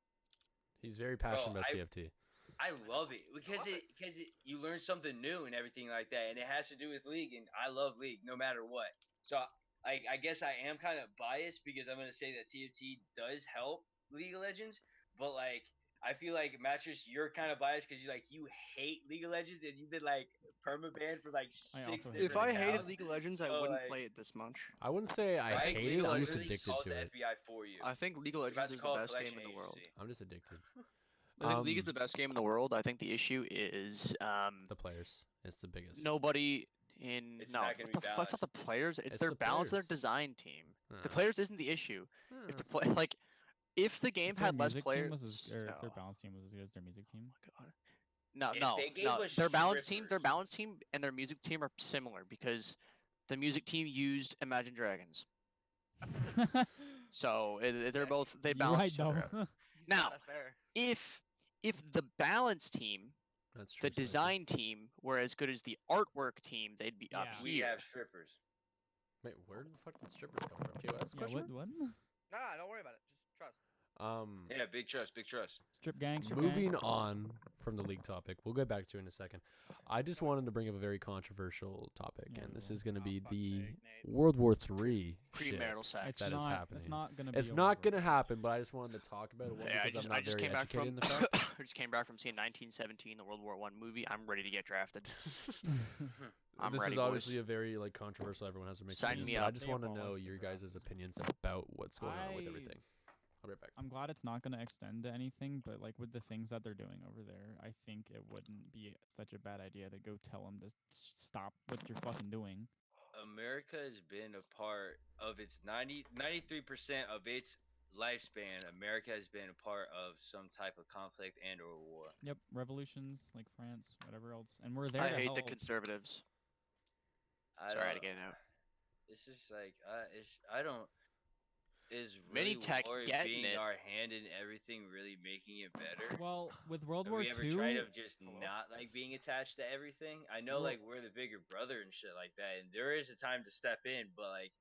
He's very passionate about I- TFT. I love it because love you learn something new and everything like that, and it has to do with League, and I love League no matter what. So I guess I am kind of biased because I'm gonna say that TFT does help League of Legends, but like I feel like Mattress, you're kind of biased because you hate League of Legends and you've been like permabanned for like I 6 also hate different If I hated accounts. League of Legends, I So, wouldn't like- play it this much. I wouldn't say I Right? hate League it. of I'm just Legends addicted calls to the it. FBI for you. I think League of You're about Legends to is the call a best game collection in the world. agency. I'm just addicted. I think League is Um, the best game in the world. I think the issue is The players. It's the biggest. nobody in It's no. not gonna What be the fuck? It's not the balanced. players. It's It's their the balance, their players. design team. The Uh, players isn't the issue. If the uh, play like, if the game If their had less music players, team was if their oh, balance team was as good as their music team. God. No, If no, they gave no. us Their balance team, strippers- and their music team are similar because the music team used Imagine Dragons. So they're Yes, both they You're balance right each other though. out. He's Now, got us there. If the balance team, that's true. the Spicy. design team, were as good as the artwork team, they'd be up Yeah. We here. have strippers. Wait, where did the fuck did strippers come from? POS? Yeah, Question what? No, don't worry about it. Just trust. mark? Yeah, big trust, big trust. Strip gang. Strip Moving gang. on from the league topic, we'll get back to it in a second. I just wanted to bring up a very controversial topic, Yeah, and we this will. is going to Oh, be fuck's the sake, Nate. World War III Premarital shit. sex. It's that is not. happening. It's not gonna be. It's a not World War going to happen, but I just wanted to talk about it one Yeah, because I'm I not just very came back educated from in the fact. I just came back from seeing 1917, the World War One movie. I'm ready to get drafted. I'm This ready, is boys. obviously a very like controversial. Everyone has to make Sign opinions, me but I up. just They want to know abolished your the draft guys' system. opinions about what's going on with I- everything. I'll be right back. I'm glad it's not going to extend to anything, but like with the things that they're doing over there, I think it wouldn't be such a bad idea to go tell them to stop what you're fucking doing. America has been a part of its 93% of its lifespan. America has been a part of some type of conflict and or war. Yep, revolutions like France, whatever else, and we're there. I to hate the help. conservatives. I Sorry, I had to don't- get it out. It's just like I don't. Is Many really tech war getting being it. our hand in everything really making it better? Well, with World Have War we ever II, tried of just Hello? not like being attached to everything? I know Well- like we're the bigger brother and shit like that, and there is a time to step in, but like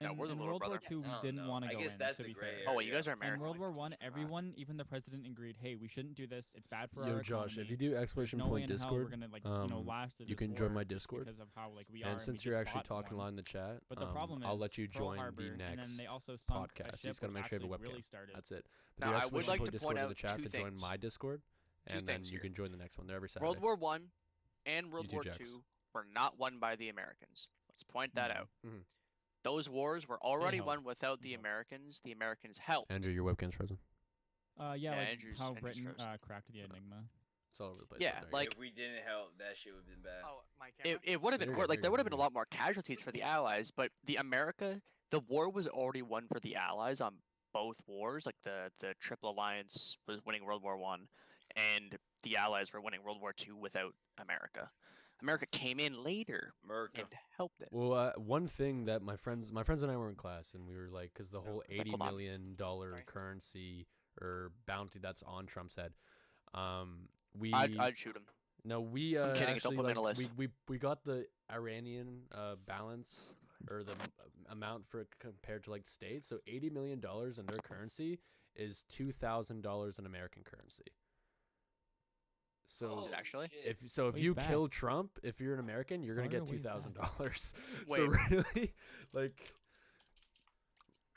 Yeah, we're the in little World War brother. II, we I don't didn't know. want to I go guess in. that's to the be gray fair. area. Oh wait, you guys are In American. World War like, One, just forgot. everyone, even the president, agreed, "Hey, we shouldn't do this. It's bad for Yo, our Josh, economy. if you do There's exclamation no way point in hell we're Discord, gonna like last to you this can join war my Discord. because of how like we are. and we since you're just actually fought talking a one. lot in the chat, But the problem I'll is let you Pearl join Harbor, the and then next they also sunk podcast. a You ship just gotta which make sure you have a actually webcam. really started. That's it. Now, the I would exclamation like point to Discord point in out the chat two to join things. my Discord, Two and then things you here. can join the next one. They're every Saturday. World War One and World You too, War Jax. Two were not won by the Americans. Let's point that out. Mhm. Those wars were already helped. won without the They helped. Americans. The Americans helped. Andrew, your webcam's frozen. Yeah, Yeah, like Andrew's- how Andrew's Britain frozen. cracked the Enigma. It's all over the place. Yeah, but there you like- go. if we didn't help, that shit would have been bad. Oh, my camera. It would have been There you more go, like there there would you have been go. a lot more casualties for the Allies, but the war was already won for the Allies on both wars. Like the Triple Alliance was winning World War One, and the Allies were winning World War Two without America. America came in later America. and helped it. Well, one thing that my friends and I were in class, and we were like, because the So, whole like, $80 hold on. million Sorry. currency or bounty that's on Trump's head. We I'd shoot him. no, we I'm kidding, don't actually put me on like a list. we got the Iranian balance or the amount for it compared to like states. So $80 million in their currency is $2,000 in American currency. So Is it actually? shit. if Way you back. kill Trump, if you're an American, you're gonna Far get way back. $2,000. So Wait. really, like,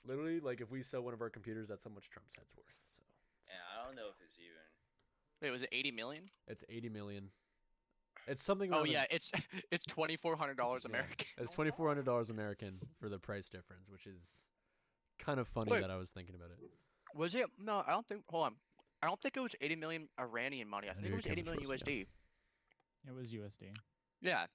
literally, like if we sell one of our computers, that's how much Trump's head's worth. So Yeah, I don't know if it's even. Wait, was it 80 million? it's 80 million. It's something. Oh around yeah, it's $2,400 Yeah. American. It's $2,400 American for the price difference, which is kind of funny Wait. that I was thinking about it. Was it? No, I don't think. Hold on. I don't think it was 80 million Iranian money. I think Your it was 80 camera's million frozen, USD. It was USD. Yeah.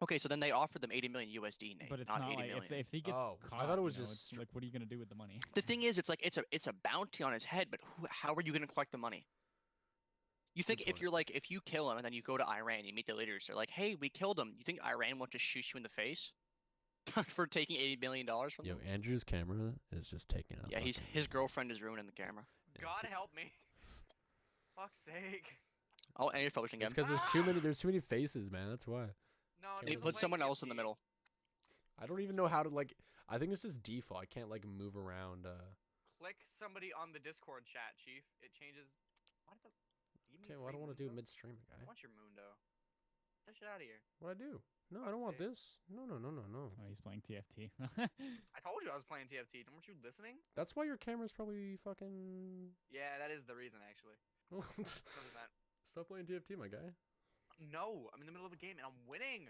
Okay, so then they offered them 80 million USD, Nate, But it's not not 80 like million. if he gets Oh, caught, I thought it was you know, just it's str- like, what are you gonna do with the money? The thing is, it's like it's a bounty on his head, but how are you going to collect the money? You think if point. you're like if you kill him and then you go to Iran, you meet the leaders, they're like, "Hey, we killed him." You think Iran won't just shoot you in the face for taking $80 million from Yo, them? Andrew's camera is just taking a Yeah, his fucking- girlfriend is ruining the camera. Yeah, God it's- help me. Fuck's sake. Oh, and you're focusing It's again. because there's too many faces, man. That's why. No, They They doesn't put play someone else in the TFT. middle. I don't even know how to like. I think it's just default. I can't like move around. Click somebody on the Discord chat, Chief. It changes. Why did the? Give me Okay, well I free don't want to do it Mundo? midstream, I guy. want your Mundo. Get that shit out of here. What I do? No, I Fuck's don't want sake. this. No. Oh, he's playing TFT. I told you I was playing TFT. Weren't you listening? That's why your camera's probably fucking. Yeah, that is the reason actually. 100%. Stop playing TFT, my guy. No, I'm in the middle of a game and I'm winning.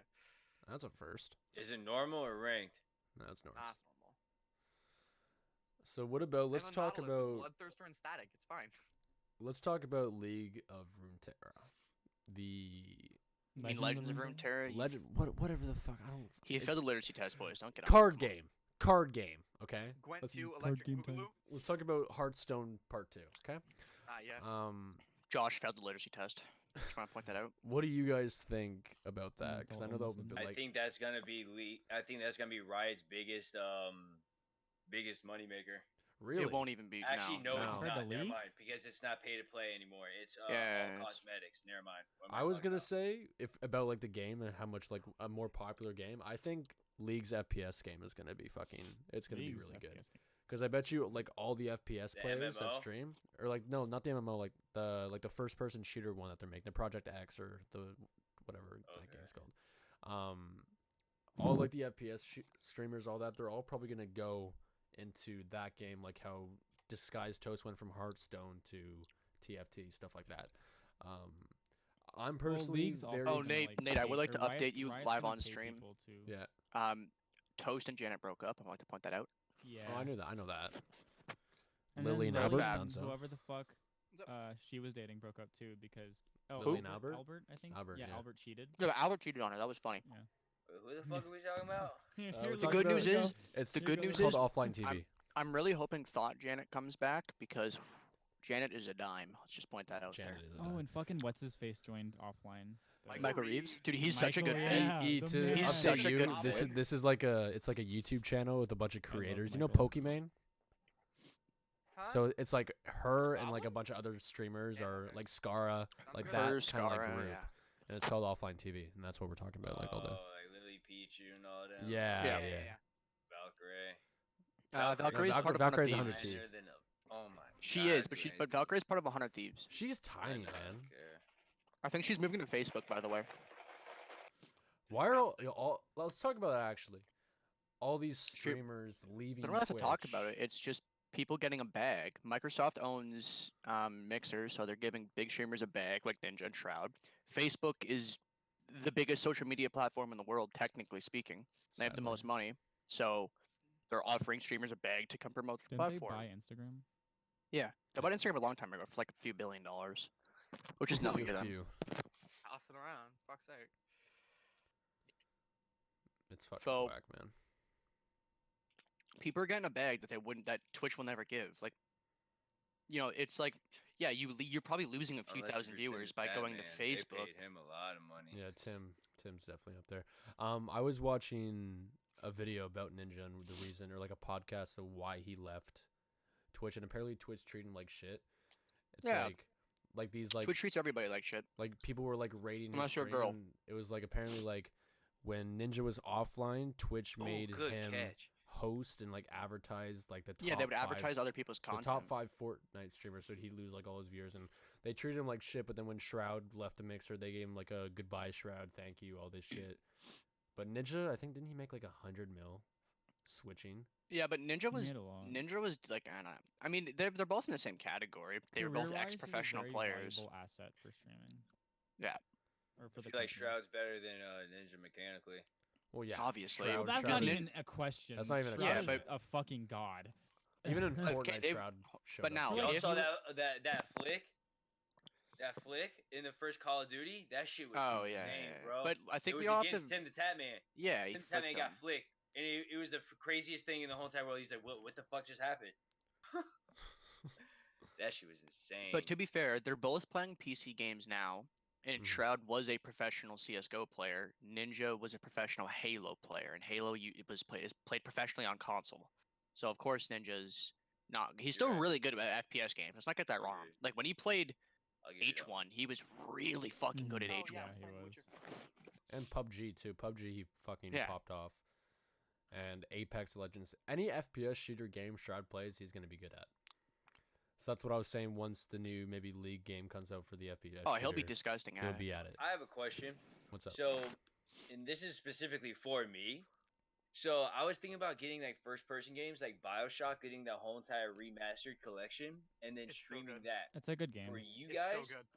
That's a first. Is it normal or ranked? No, that's normal. Nah, it's normal. So what about? Let's I'm a talk Nautilus with about. Bloodthirster and Static. It's fine. Let's talk about League of Runeterra. The You mean Legends of Runeterra? legend. Whatever the fuck. I don't. He it's failed the literacy test, boys. Don't get on. card game. Card game. Okay. Gwent Let's, 2 card Electric game time. Boogaloo. let's talk about Hearthstone Part 2. Okay. Yes. Josh failed the literacy test. Just want to point that out. What do you guys think about that? Because I know that almost would be in. like. I think that's gonna be I think that's gonna be Riot's biggest moneymaker. Really. It won't even be. Actually, no, it's No. Compared to not. Never League? mind, because it's not pay to play anymore. It's Yeah, all it's- cosmetics. Never mind. What am I was talking gonna about? say if about like the game and how much like a more popular game. I think League's FPS game is gonna be fucking. It's gonna be really good. Because I bet you like all the FPS The players that MMO? stream or like no, not the MMO, like the first person shooter one that they're making, the Project X or the whatever that Okay. game's called. All like the FPS streamers, all that, they're all probably gonna go into that game, like how Disguised Toast went from Hearthstone to TFT, stuff like that. I'm personally League's also very. Oh, gonna, Nate, like, Nate, I would pay- like to or Riot's- update you Riot's live gonna on pay stream. people to- Yeah. Toast and Janet broke up. I like to point that out. Yeah. Oh, I knew that. I know that. And Lily then and Albert Lily, done so. whoever the fuck What's up? she was dating broke up too because Lily and Albert? Albert, I think. Albert, yeah. Albert cheated. Yeah, but Albert cheated on her. That was funny. Who the fuck are we talking about? Here, we're here, The talking good look, news here you is, go. It's the Here good you go. news called is, offline TV. I'm really hoping Thought Janet comes back because Janet is a dime. Let's just point that out Janet there. is a Oh, dime. and fucking what's his face joined offline. The- Michael Reeves, dude, he's such a Michael, good yeah. fit. E the to man. He's update such a you, good this is fit. this is like it's like a YouTube channel with a bunch of love creators. You know Michael. Pokimane? Huh? So it's like her and like a Goblin? bunch of other streamers Yeah, are okay. like Skara, Sounds like good. that Her, kind of like Skara, group, yeah. and it's called Offline TV, and that's what we're talking about like all day. Like Lily Pichu and all that. Yeah, Yeah. yeah. Valkyrie. Valkyrie's Valkyrie- part of Valkyrie's 100 100 Thieves. Thieves. Better than oh my. She God, is, but Gwen. Valkyrie's part of 100 Thieves. She's I tiny, don't man. care. I think she's moving to Facebook, by the way. Why are all? Let's talk about that actually. All these Sure. streamers leaving. We don't have to talk Twitch. about it. It's just people getting a bag. Microsoft owns Mixer, so they're giving big streamers a bag like Ninja and Shroud. Facebook is the biggest social media platform in the world, technically speaking. They have the most money, so they're offering streamers a bag to come promote their Didn't they platform. buy Instagram? Yeah, they bought Instagram a long time ago for like a few $1 billion, which is nothing to them. Toss it around. Fuck's sake. It's fucking So- whack, man. People are getting a bag that Twitch will never give. Like, it's like, yeah, you're probably losing a few Unless thousand you're Tim viewers the by Fat going Man, to they Facebook. paid him a lot of money. Yeah, Tim's definitely up there. I was watching a video about Ninja and the reason, or like a podcast of why he left Twitch, and apparently Twitch treated him like shit. It's Yeah. like these like Twitch treats everybody like shit. like people were like rating his Unless you're a stream, girl. and it was like apparently like when Ninja was offline, Twitch Oh, made good him catch. host and like advertise like the top Yeah, they would 5 advertise other people's content. the top 5 Fortnite streamers, so he'd lose like all his viewers, and they treated him like shit. But then when Shroud left the mixer, they gave him like a goodbye Shroud, thank you, all this shit. But Ninja, I think, didn't he make like 100 mil switching? Yeah, but Ninja He was made a lot. like, I don't know. I mean, they're both in the same category. They were both Career-wise, he's a ex-professional very players. valuable asset for streaming. Yeah. Or for I the feel like companies. Shroud's better than Ninja mechanically. Well, yeah, Obviously. Well, Shroud- that's Shroud not is- even a question. That's not even a Shroud question. is a fucking god. even in Okay, Fortnite, they- Shroud showed but up. now, Y'all if saw you- that flick? That flick in the first Call of Duty? That shit was Oh, insane, yeah. bro. But I it think was we all have against to. Tim the Tap Man. Yeah, he Tim the Tap Man flicked got him. flicked. And it was the craziest thing in the whole entire world. He's like, what the fuck just happened? That shit was insane. But to be fair, they're both playing PC games now, and Mhm. Shroud was a professional CS:GO player. Ninja was a professional Halo player, and Halo is played professionally on console. So of course Ninja's not. He's still right. really good at FPS games. Let's not get that wrong. Agreed. Like when he played I'll give it up. H1, he was really fucking good at Mhm. H1. yeah, he was. And PUBG too. PUBG, he fucking Yeah. popped off. And Apex Legends, any FPS shooter game Shroud plays, he's gonna be good at. So that's what I was saying. Once the new maybe League game comes out for the FPS, Oh, he'll be shooter, disgusting at he'll it. be at it. I have a question. What's up? So, and this is specifically for me. So I was thinking about getting like first-person games, like BioShock, getting the whole entire remastered collection, and then It's so streaming good. that. It's a good game. For you It's guys, so good.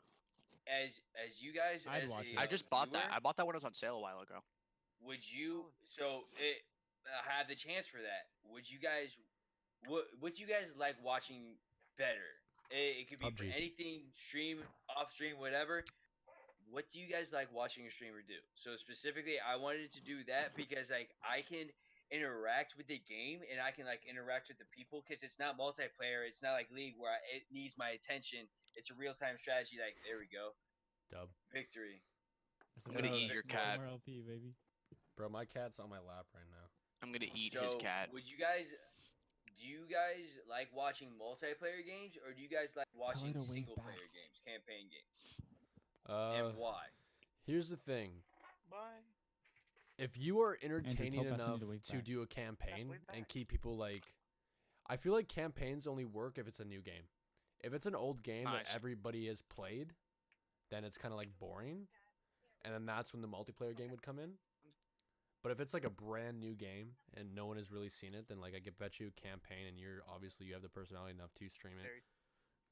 as you guys, I'd as watch a, it. I just bought that. viewer, I bought that when it was on sale a while ago. Would you have the chance for that? Would you guys what you guys like watching better? It could be for PUBG. anything, stream, off stream, whatever. What do you guys like watching a streamer do? So specifically, I wanted to do that because like I can interact with the game and I can like interact with the people because it's not multiplayer. It's not like League where it needs my attention. It's a real time strategy. Like there we go, Dub. victory. I'm gonna eat your cat. More LP, baby. Bro, my cat's on my lap right now. I'm gonna eat So, his cat. do you guys like watching multiplayer games or do you guys like watching to wave single back. player games, campaign games, and why? Here's the thing. Bye. If you are entertaining tell Bethany enough to wave to back. do a campaign wave and back. keep people like, I feel like campaigns only work if it's a new game. If it's an old game Nice. that everybody has played, then it's kind of like boring, and then that's when the multiplayer game would come in. But if it's like a brand new game and no one has really seen it, then like I could bet you campaign, and you're obviously you have the personality enough to stream it. Very-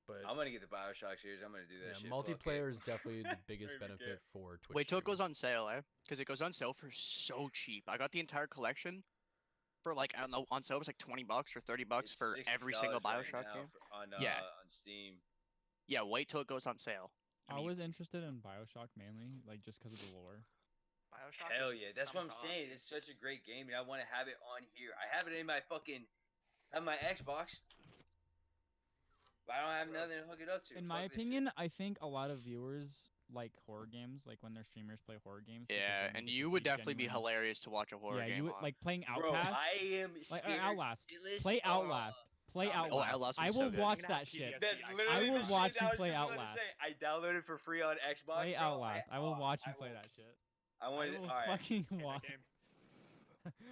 But I'm gonna get the BioShock series. I'm gonna do that. yeah, shit. Fuck it. multiplayer is definitely the biggest Don't even care. benefit for Twitch. Wait till it streaming. goes on sale, Because it goes on sale for so cheap. I got the entire collection for like, I don't know, on sale it was like $20 or $30 It's for every single $60 right BioShock now game. on Yeah. on Steam. Yeah, wait till it goes on sale. I mean, was interested in Bioshock mainly, like just because of the lore. BioShock Hell is yeah, that's what I'm something saying. else. It's such a great game, and I want to have it on here. I have it in my my Xbox, but I don't have nothing to hook it up to. In my Fuck this shit. opinion, I think a lot of viewers like horror games, like when their streamers play horror games. because Yeah, then and get to you would see definitely be genuine- hilarious to watch a horror Yeah, game you would on. like playing Bro, Outlast. I am Like scared Outlast. shitless. Play Oh. Outlast. Play Oh, Outlast. Outlast would I be so will good. watch I'm gonna that have shit. PTSD. That's I literally will the shit watch that you I was play just about to Outlast. say. I downloaded for free on Xbox. Play bro. Outlast. I will watch you I play will- that shit. I I wanted. will All right. fucking Hate that watch. game.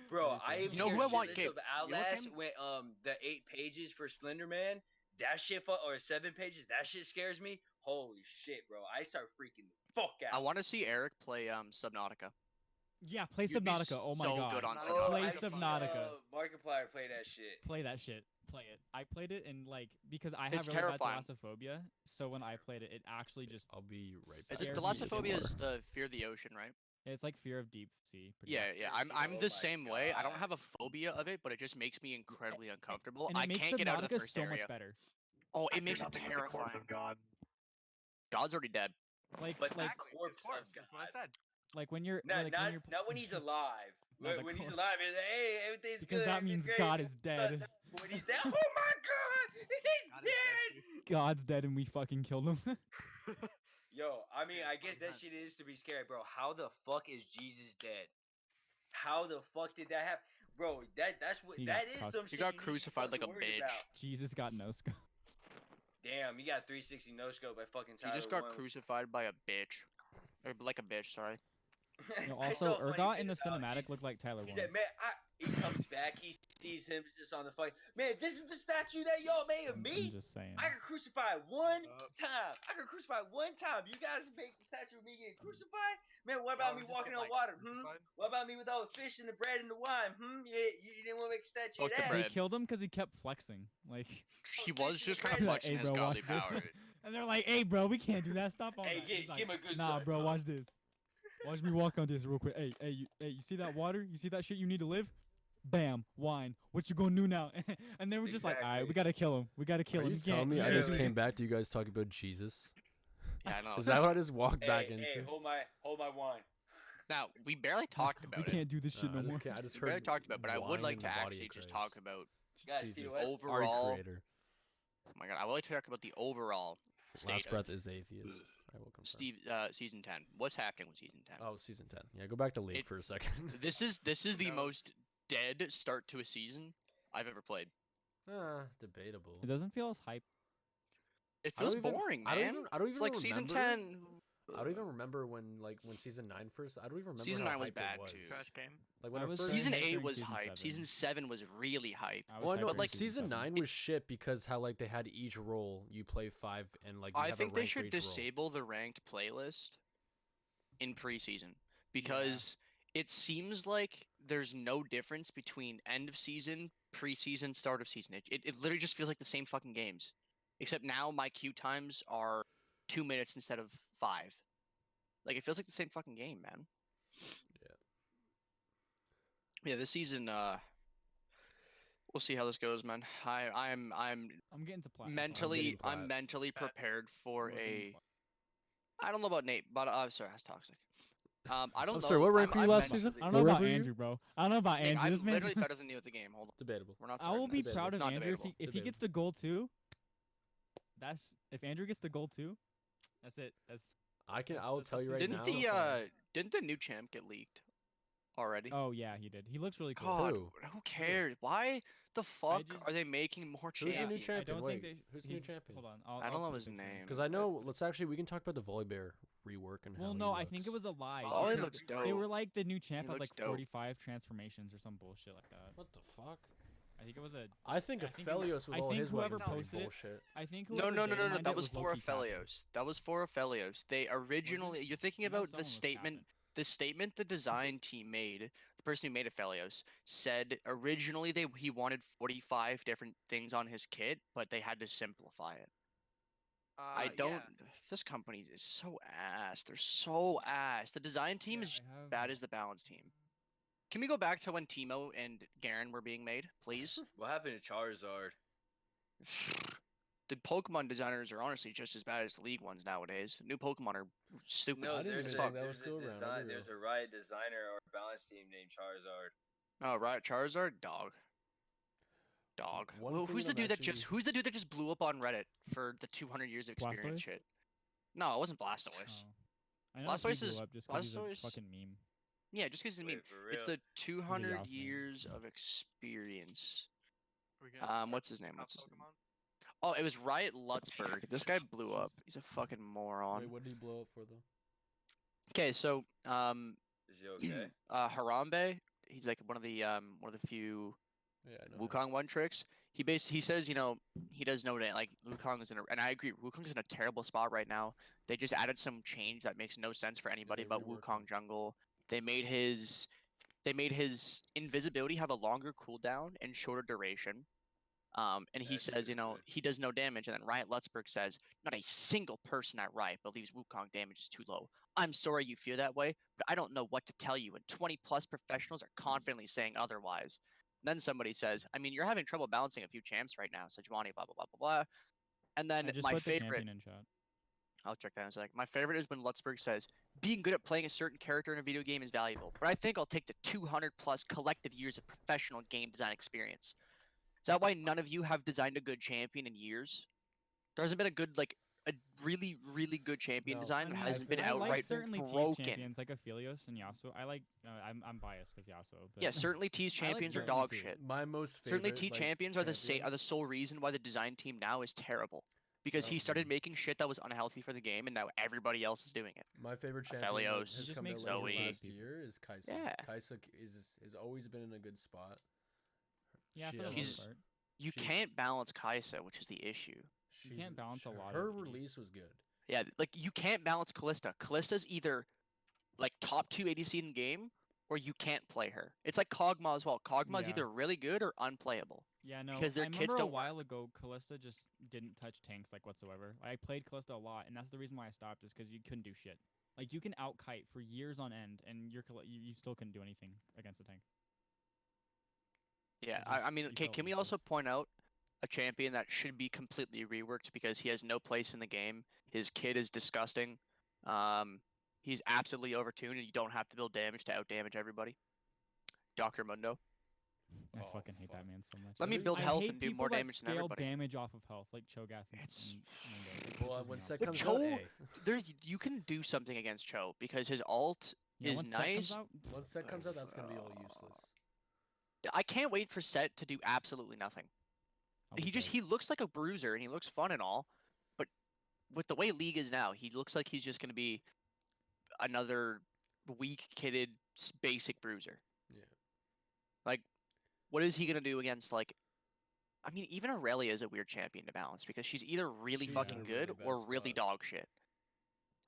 Bro, Me I too. am You know who I want, shitless Gabe? of You know what, Outlast Gabe? when the 8 pages for Slender Man. That shit or 7 pages. That shit scares me. Holy shit, bro! I start freaking the fuck out. I want to see Eric play Subnautica. Yeah, play You'd be Subnautica. Oh my so god. good on Oh, Play I Subnautica. Markiplier play that shit. Play that shit. Play it. I played it and like because I have It's really terrifying. bad thalassophobia, so when I played it, it actually just I'll be right back. Is it scares me thalassophobia? more. Is the fear of the ocean, right? it's like fear of deep sea. Pretty Yeah, much. yeah. Fear of I'm the- oh the my same way. I don't God. have a phobia of it, but it just makes me incredibly uncomfortable. And it I makes can't get out of the Subnautica first so area. much better. Oh, I it fear makes it nothing but the corpse terrifying. of God. God's already dead. Like But like the corpse of That's what I God. said. like when you're Not, like not, when you're not when he's alive. Not the When he's corpse. alive, it's like, hey, everything's because good. that means everything's God great. is dead. But when he's dead, oh my God, he's God is dead, dead. Chief. God's dead and we fucking killed him. Yo, I mean, Yeah, I guess that 100%. shit is to be scary, bro. How the fuck is Jesus dead? How the fuck did that happen, bro? That's what He got that is cucked. some He shit. got you need to be crucified like fucking a worried bitch. about. Jesus got no scope. Damn, he got 360 no scope by fucking He Tyler. just got One. crucified by a bitch. Or like a bitch, sorry. I Also, saw a funny Urgot bit in the about it. cinematic looked like Tyler He Warner. said, man, he comes back, he sees him just on the fucking. Man, this is the statue that y'all made of I'm me. just saying. I got crucified one time. I got crucified one time. You guys make the statue of me getting crucified? Man, what about Y'all me just walking get, on like, water? crucified? What about me with all the fish and the bread and the wine? Yeah, you didn't want to make a statue Fuck of the that. They bread. killed him because he kept flexing. Like He Oh, was fish in just the kind of bread. Like, flexing hey, his bro, godly watch this. power. and they're like, "Hey, bro, we can't do that. Stop all Hey, that." He's give him a good Nah, side, bro, bro. watch this. Watch me walk on this real quick. Hey, you see that water? You see that shit you need to live? Bam, wine. What you gonna do now? and then we're just like, all right, we Exactly. gotta kill him. We gotta kill Are him. you He telling can't- me he I can't just do it." came back to you guys talking about Jesus? Yeah, I know. Is that what I just walked back Hey, into? hold my wine. Now, we barely talked We about it. can't do this shit no I more. just can't. I just We heard barely talked about it, but I would wine like in to the body of actually just Christ. talk about, Guys, Jesus, Tito, what? Overall- our creator. oh my god, I would like to talk about the overall state Last of breath is atheist. I will confirm. season 10. What's happening with season 10? Oh, season 10. Yeah, go back to League It- for a second. This is the knows? most dead start to a season I've ever played. Debatable. It doesn't feel as hype. It I don't feels even- boring, I man. don't even. I don't It's even like remember. season 10. I don't even remember when season 9 first. I don't even remember. Season how 9 was hyped it bad was. too. Trash game. Like when I I was first. saying Season it 8 during was season hype. 7. Season 7 was really hype. I was Well, hyped no, during like, season 9 7. was shit because how like they had each role you play 5 and like you I have think a they rank for should each role. disable the ranked playlist in preseason because it seems like there's no difference between end of season, preseason, start of season. It literally just feels like the same fucking games, except now my queue times are 2 minutes instead of 5. Like it feels like the same fucking game, man. Yeah, this season, we'll see how this goes, man. I'm I'm getting to plat. mentally plat. mentally Plat. prepared for We're getting a. plat. I don't know about Nate, but sorry, that's toxic. I don't I'm know. sorry, what rank were you I'm last mentally- season? I don't What know rank about were you? Andrew, bro. I don't know about Nick, Andrew. I'm This man's literally better than you at the game. Hold on, Debatable. we're not. I will starting be that. proud It's of not Andrew debatable. if he gets the goal too. If Andrew gets the goal too, that's it. I can. That's- I'll that's tell you right Didn't now. didn't the new champ get leaked already? Oh yeah, he did. He looks really cool. God, Who? who cares? Why the fuck just- are they making more Who's the new champions? I champion? don't Wait, think they. who's the new he's- champion? Hold on. I don't know put his the picture in. name. Because I know. Let's actually. We can talk about the Volibear rework and how. Well, he no, I think it looks. was a lie. Oh, he because looks dope. They were like the new champ He has looks like dope. 45 transformations or some bullshit like that. What the fuck? I think it was a. I think I think it was- Aphelios with I all think his whoever weapons is posted it- bullshit. I think No, whoever no, no, data no, no. mined That it was for low-key capping. Aphelios. That was for Aphelios. They originally. You're thinking I know about someone the was statement. capping. The statement the design team made. The person who made Aphelios said originally he wanted 45 different things on his kit, but they had to simplify it. I don't. Yeah. This company is so ass. They're so ass. The design team Yeah, is I have- bad as the balance team. Can we go back to when Timo and Garen were being made, please? What happened to Charizard? The Pokemon designers are honestly just as bad as the League ones nowadays. New Pokemon are stupid. No, I didn't there's even a, think that was there's a still around, I'll be There's real. a Riot designer or balance team named Charizard. Oh right, Charizard, dog. One Well, thing who's that the I'm dude that just actually- who's the dude that just blew up on Reddit for the 200 years of experience Blastoise? shit? No, it wasn't Blastoise. Oh. I know Blastoise he blew is- up just 'cause he's a Blastoise- fucking meme. Yeah, just because Wait, for real? it's the 200 Yas meme. years of experience. We gonna start What's his with name? top What's his name? Pokemon? Oh, it was Riot Lutzberg. This guy blew up. He's a fucking moron. Wait, what did he blow up for though? Okay, so Is he okay? Harambe, he's like one of the few Yeah, I know. him. Wukong one tricks. He says, he does know that like Wukong is and I agree, Wukong is in a terrible spot right now. They just added some change that makes no sense for anybody they're but reworking. Wukong jungle They made his invisibility have a longer cooldown and shorter duration. And he That's says, pretty good. he does no damage. And then Riot Lutzberg says, not a single person at Riot believes Wukong damage is too low. I'm sorry you feel that way, but I don't know what to tell you. And 20 plus professionals are confidently saying otherwise. Then somebody says, I mean, you're having trouble balancing a few champs right now. So Juwani, blah, blah, blah, blah, blah. And then I just my put the favorite, champion in chat. I'll check that in a sec. My favorite is when Lutzberg says, being good at playing a certain character in a video game is valuable, but I think I'll take the 200 plus collective years of professional game design experience. Is that why none of you have designed a good champion in years? There hasn't been a good, like, a really, really good champion No, design I that mean, hasn't been I like outright certainly T's broken. champions like Aphelios and Yasuo. I like. I'm biased because Yasuo. But Yeah, certainly T's I like champions are certainly dog T. shit. My most favorite. Certainly T like, champions are the sole reason why the design team now is terrible. Because he started making shit that was unhealthy for the game, and now everybody else is doing it. My favorite champion that Aphelios. has Just come out makes late in the Zoe. last year is Caixa. Yeah. Caixa has always been in a good spot. Yeah, She for the has- most He's- part. You She- can't balance Kai'Sa, which is the issue. You can't balance a lot of Her these. release was good. Yeah, like you can't balance Callista. Callista's either like top 2 ADC in the game, or you can't play her. It's like Kog'Maw as well. Kog'Maw's Yeah. either really good or unplayable. Yeah, no. because their I kits remember a don't work. while ago, Callista just didn't touch tanks like whatsoever. I played Callista a lot, and that's the reason why I stopped. Is because you couldn't do shit. Like you can out kite for years on end, and you still couldn't do anything against a tank. Yeah, It I just- mean, you okay, felt can we useless. also point out a champion that should be completely reworked because he has no place in the game. His kit is disgusting. He's absolutely overtuned, and you don't have to build damage to outdamage everybody. Dr. Mundo. I Oh, fucking hate that fuck. man so much. Let me Really? build I health hate and do people more that damage than scale everybody. damage off of health, like Cho'Gath and, It's- and Mundo. It Well, pisses when me Sett off. But comes Cho- out, There, you can do something against Cho because his ult Yeah, is once Sett comes nice. out, once Sett comes out, that's gonna be all useless. I can't wait for Sett to do absolutely nothing. I'll be He dead. looks like a bruiser and he looks fun and all, but with the way League is now, he looks like he's just gonna be another weak kitted basic bruiser. Yeah. Like, what is he gonna do against like? I mean, even Aurelia is a weird champion to balance because she's either really She's in fucking a good really bad or really spot. dog shit.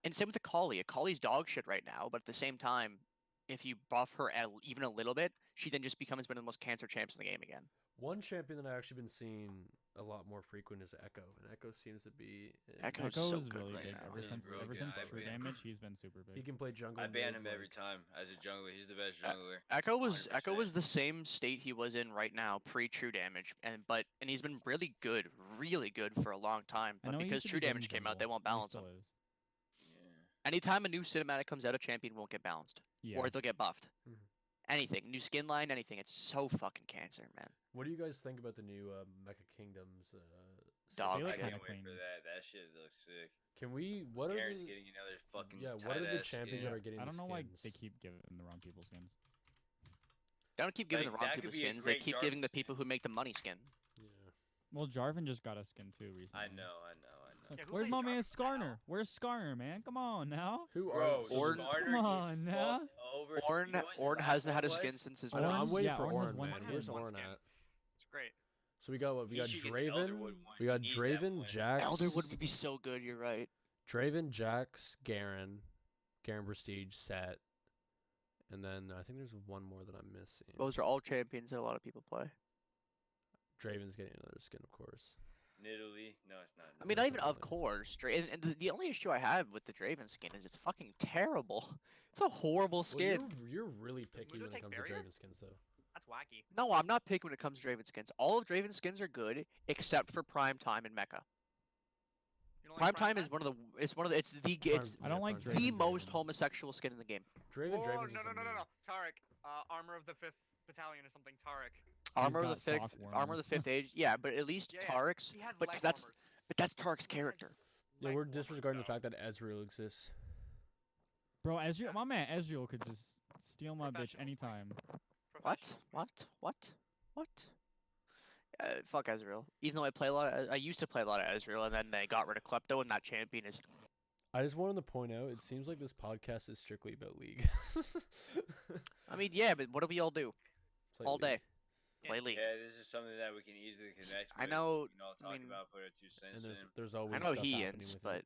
And same with Akali. Akali's dog shit right now, but at the same time, if you buff her even a little bit, she then just becomes one of the most cancer champs in the game again. One champion that I've actually been seeing a lot more frequent is Echo, and Echo seems to be. Echo's Echo so is good really right big now. ever He's since really good. I True ban him. Damage. He's been super big. He can play jungle. I ban mid, him every like- time as a jungler. He's the best jungler. Echo was 100%. the same state he was in right now, pre True Damage, and he's been really good for a long time. I But know he because used to True be good in Damage came out, jungle, they won't and he balance him. still is. Yeah. Anytime a new cinematic comes out, a champion won't get balanced, Yeah. or they'll get buffed. Mhm. Anything, new skin line, anything. It's so fucking cancer, man. What do you guys think about the new Mecha Kingdoms? Dog They I look shit. can't kinda wait clean. for that. That shit looks sick. Can we? What are Karen's the? getting another fucking Yeah, what are the tight-ass champions skin. that are getting? I don't the know why skins? they keep giving the wrong people skins. They don't keep giving Like, the wrong that could people be a skins. They great keep giving Jarvan the skin. people who make the money skin. Yeah. Well, Jarvan just got a skin too recently. I know. Look, Yeah, who where's plays my man Jarvan Skarner? now? Where's Skarner, man? Come on now. Who Bro, are? Ornn- Skarner Come on, gets now. fucked over. Ornn, You know what his Ornn last hasn't had a one skin was? since his I know, I'm Ornn- waiting yeah, for Ornn has Ornn, one man. skin. Where's One Ornn skin. at? It's great. So we got what? We He got should get the Draven. Elderwood one. We got He needs that Draven, one. Jax. Elderwood would be so good. You're right. Draven, Jax, Garen Prestige, Sett, and then I think there's one more that I'm missing. Those are all champions that a lot of people play. Draven's getting another skin, of course. Nidalee. No, it's not. I mean, That's not even not of really- course. And the only issue I have with the Draven skin is it's fucking terrible. It's a horrible Well, skin. you're really picky Mundo when it take comes barrier? to Draven skins, though. That's wacky. No, I'm not picking when it comes to Draven skins. All of Draven skins are good except for Prime Time and Mecha. You don't Prime like Time is one of the it's the I don't like Prime- Draven. the most Draven. homosexual skin in the game. Draven, Whoa, Draven's no, just no, a no, no, meme. no. Tarek, Armor of the 5th Battalion or something. Tarek. Armor of the got fifth, sock Armor of the warmers. fifth age. Yeah, but at least Yeah, yeah. Tarek's. He has But leg that's warmers. Tarek's character. Yeah, Leg we're warmers, disregarding the though. fact that Ezreal exists. Bro, Ezreal, my man Ezreal could just steal my bitch Professional anytime. What? What? Fuck Ezreal. Even though I used to play a lot of Ezreal, and then they got rid of Klepto, and that champion is. I just wanted to point out, it seems like this podcast is strictly about League. I mean, yeah, but what do we all do Play all day? League. Play Yeah. League. Yeah, this is something that we can easily connect with. I know- We can all I talk mean- about, put our 2 cents And in. there's always I know stuff he happening ends, with but it.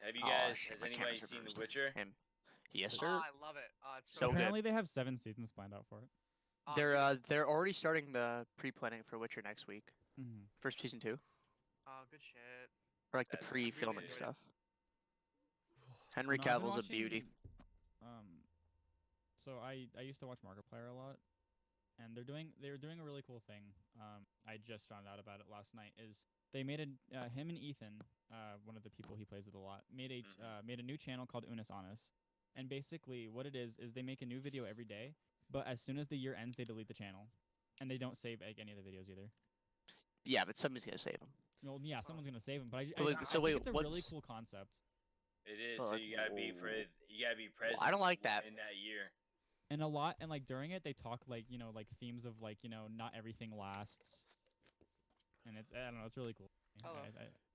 Have you Aw, guys? shit, Has my anybody cameras seen The reversed. Witcher? him. Yes, Oh, sir. I love it. It's So good. Apparently they have 7 seasons planned out for it. They're already starting the pre-planning for Witcher next week Mm-hmm. for season 2, Oh, good shit. or like the That's- I've really pre-filming enjoyed it. stuff. Henry No, I've been Cavill's a beauty. So I used to watch Markiplier a lot, and they were doing a really cool thing. I just found out about it last night. Is they made him and Ethan, one of the people he plays with a lot, made a new channel called Unis Honest, and basically what it is they make a new video every day, but as soon as the year ends they delete the channel, and they don't save any of the videos either. Yeah, but somebody's gonna save him. Well, yeah, someone's gonna save him, but I So wait- think it's a really what's- cool concept. It is. But, So like, you gotta be present. I don't like that. in that year. And like during it they talk like like themes of like not everything lasts, and I don't know, it's really cool. Hello.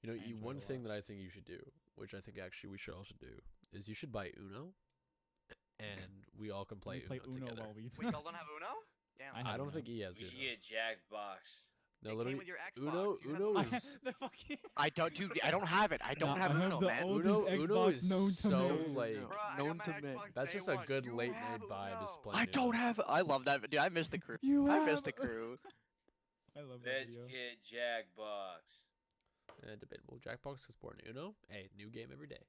You know, I enjoy it one a thing lot. that I think you should do, which I think actually we should also do, is you should buy Uno, and we all can play, We play Uno together. while we. Wait, y'all don't have Uno? Damn. I I have don't Uno. think he has We should Uno. get Jackbox. No, It came literally, with your Xbox. Uno, You have Uno Uno. is The fucking. I don't, dude. I don't have it. I don't Nah, have I have Uno, the man. old- Uno, oldest Uno Xbox is known to so man. like Bruh, I known got to my man. Xbox that's day just a one. good You late have night vibe. Is Uno. playing I don't Uno. have. I love that. Dude, I miss the crew. You I have miss the crew. I love that Let's video. get Jackbox. Debatable. Jackbox is born Uno. Hey, new game every day.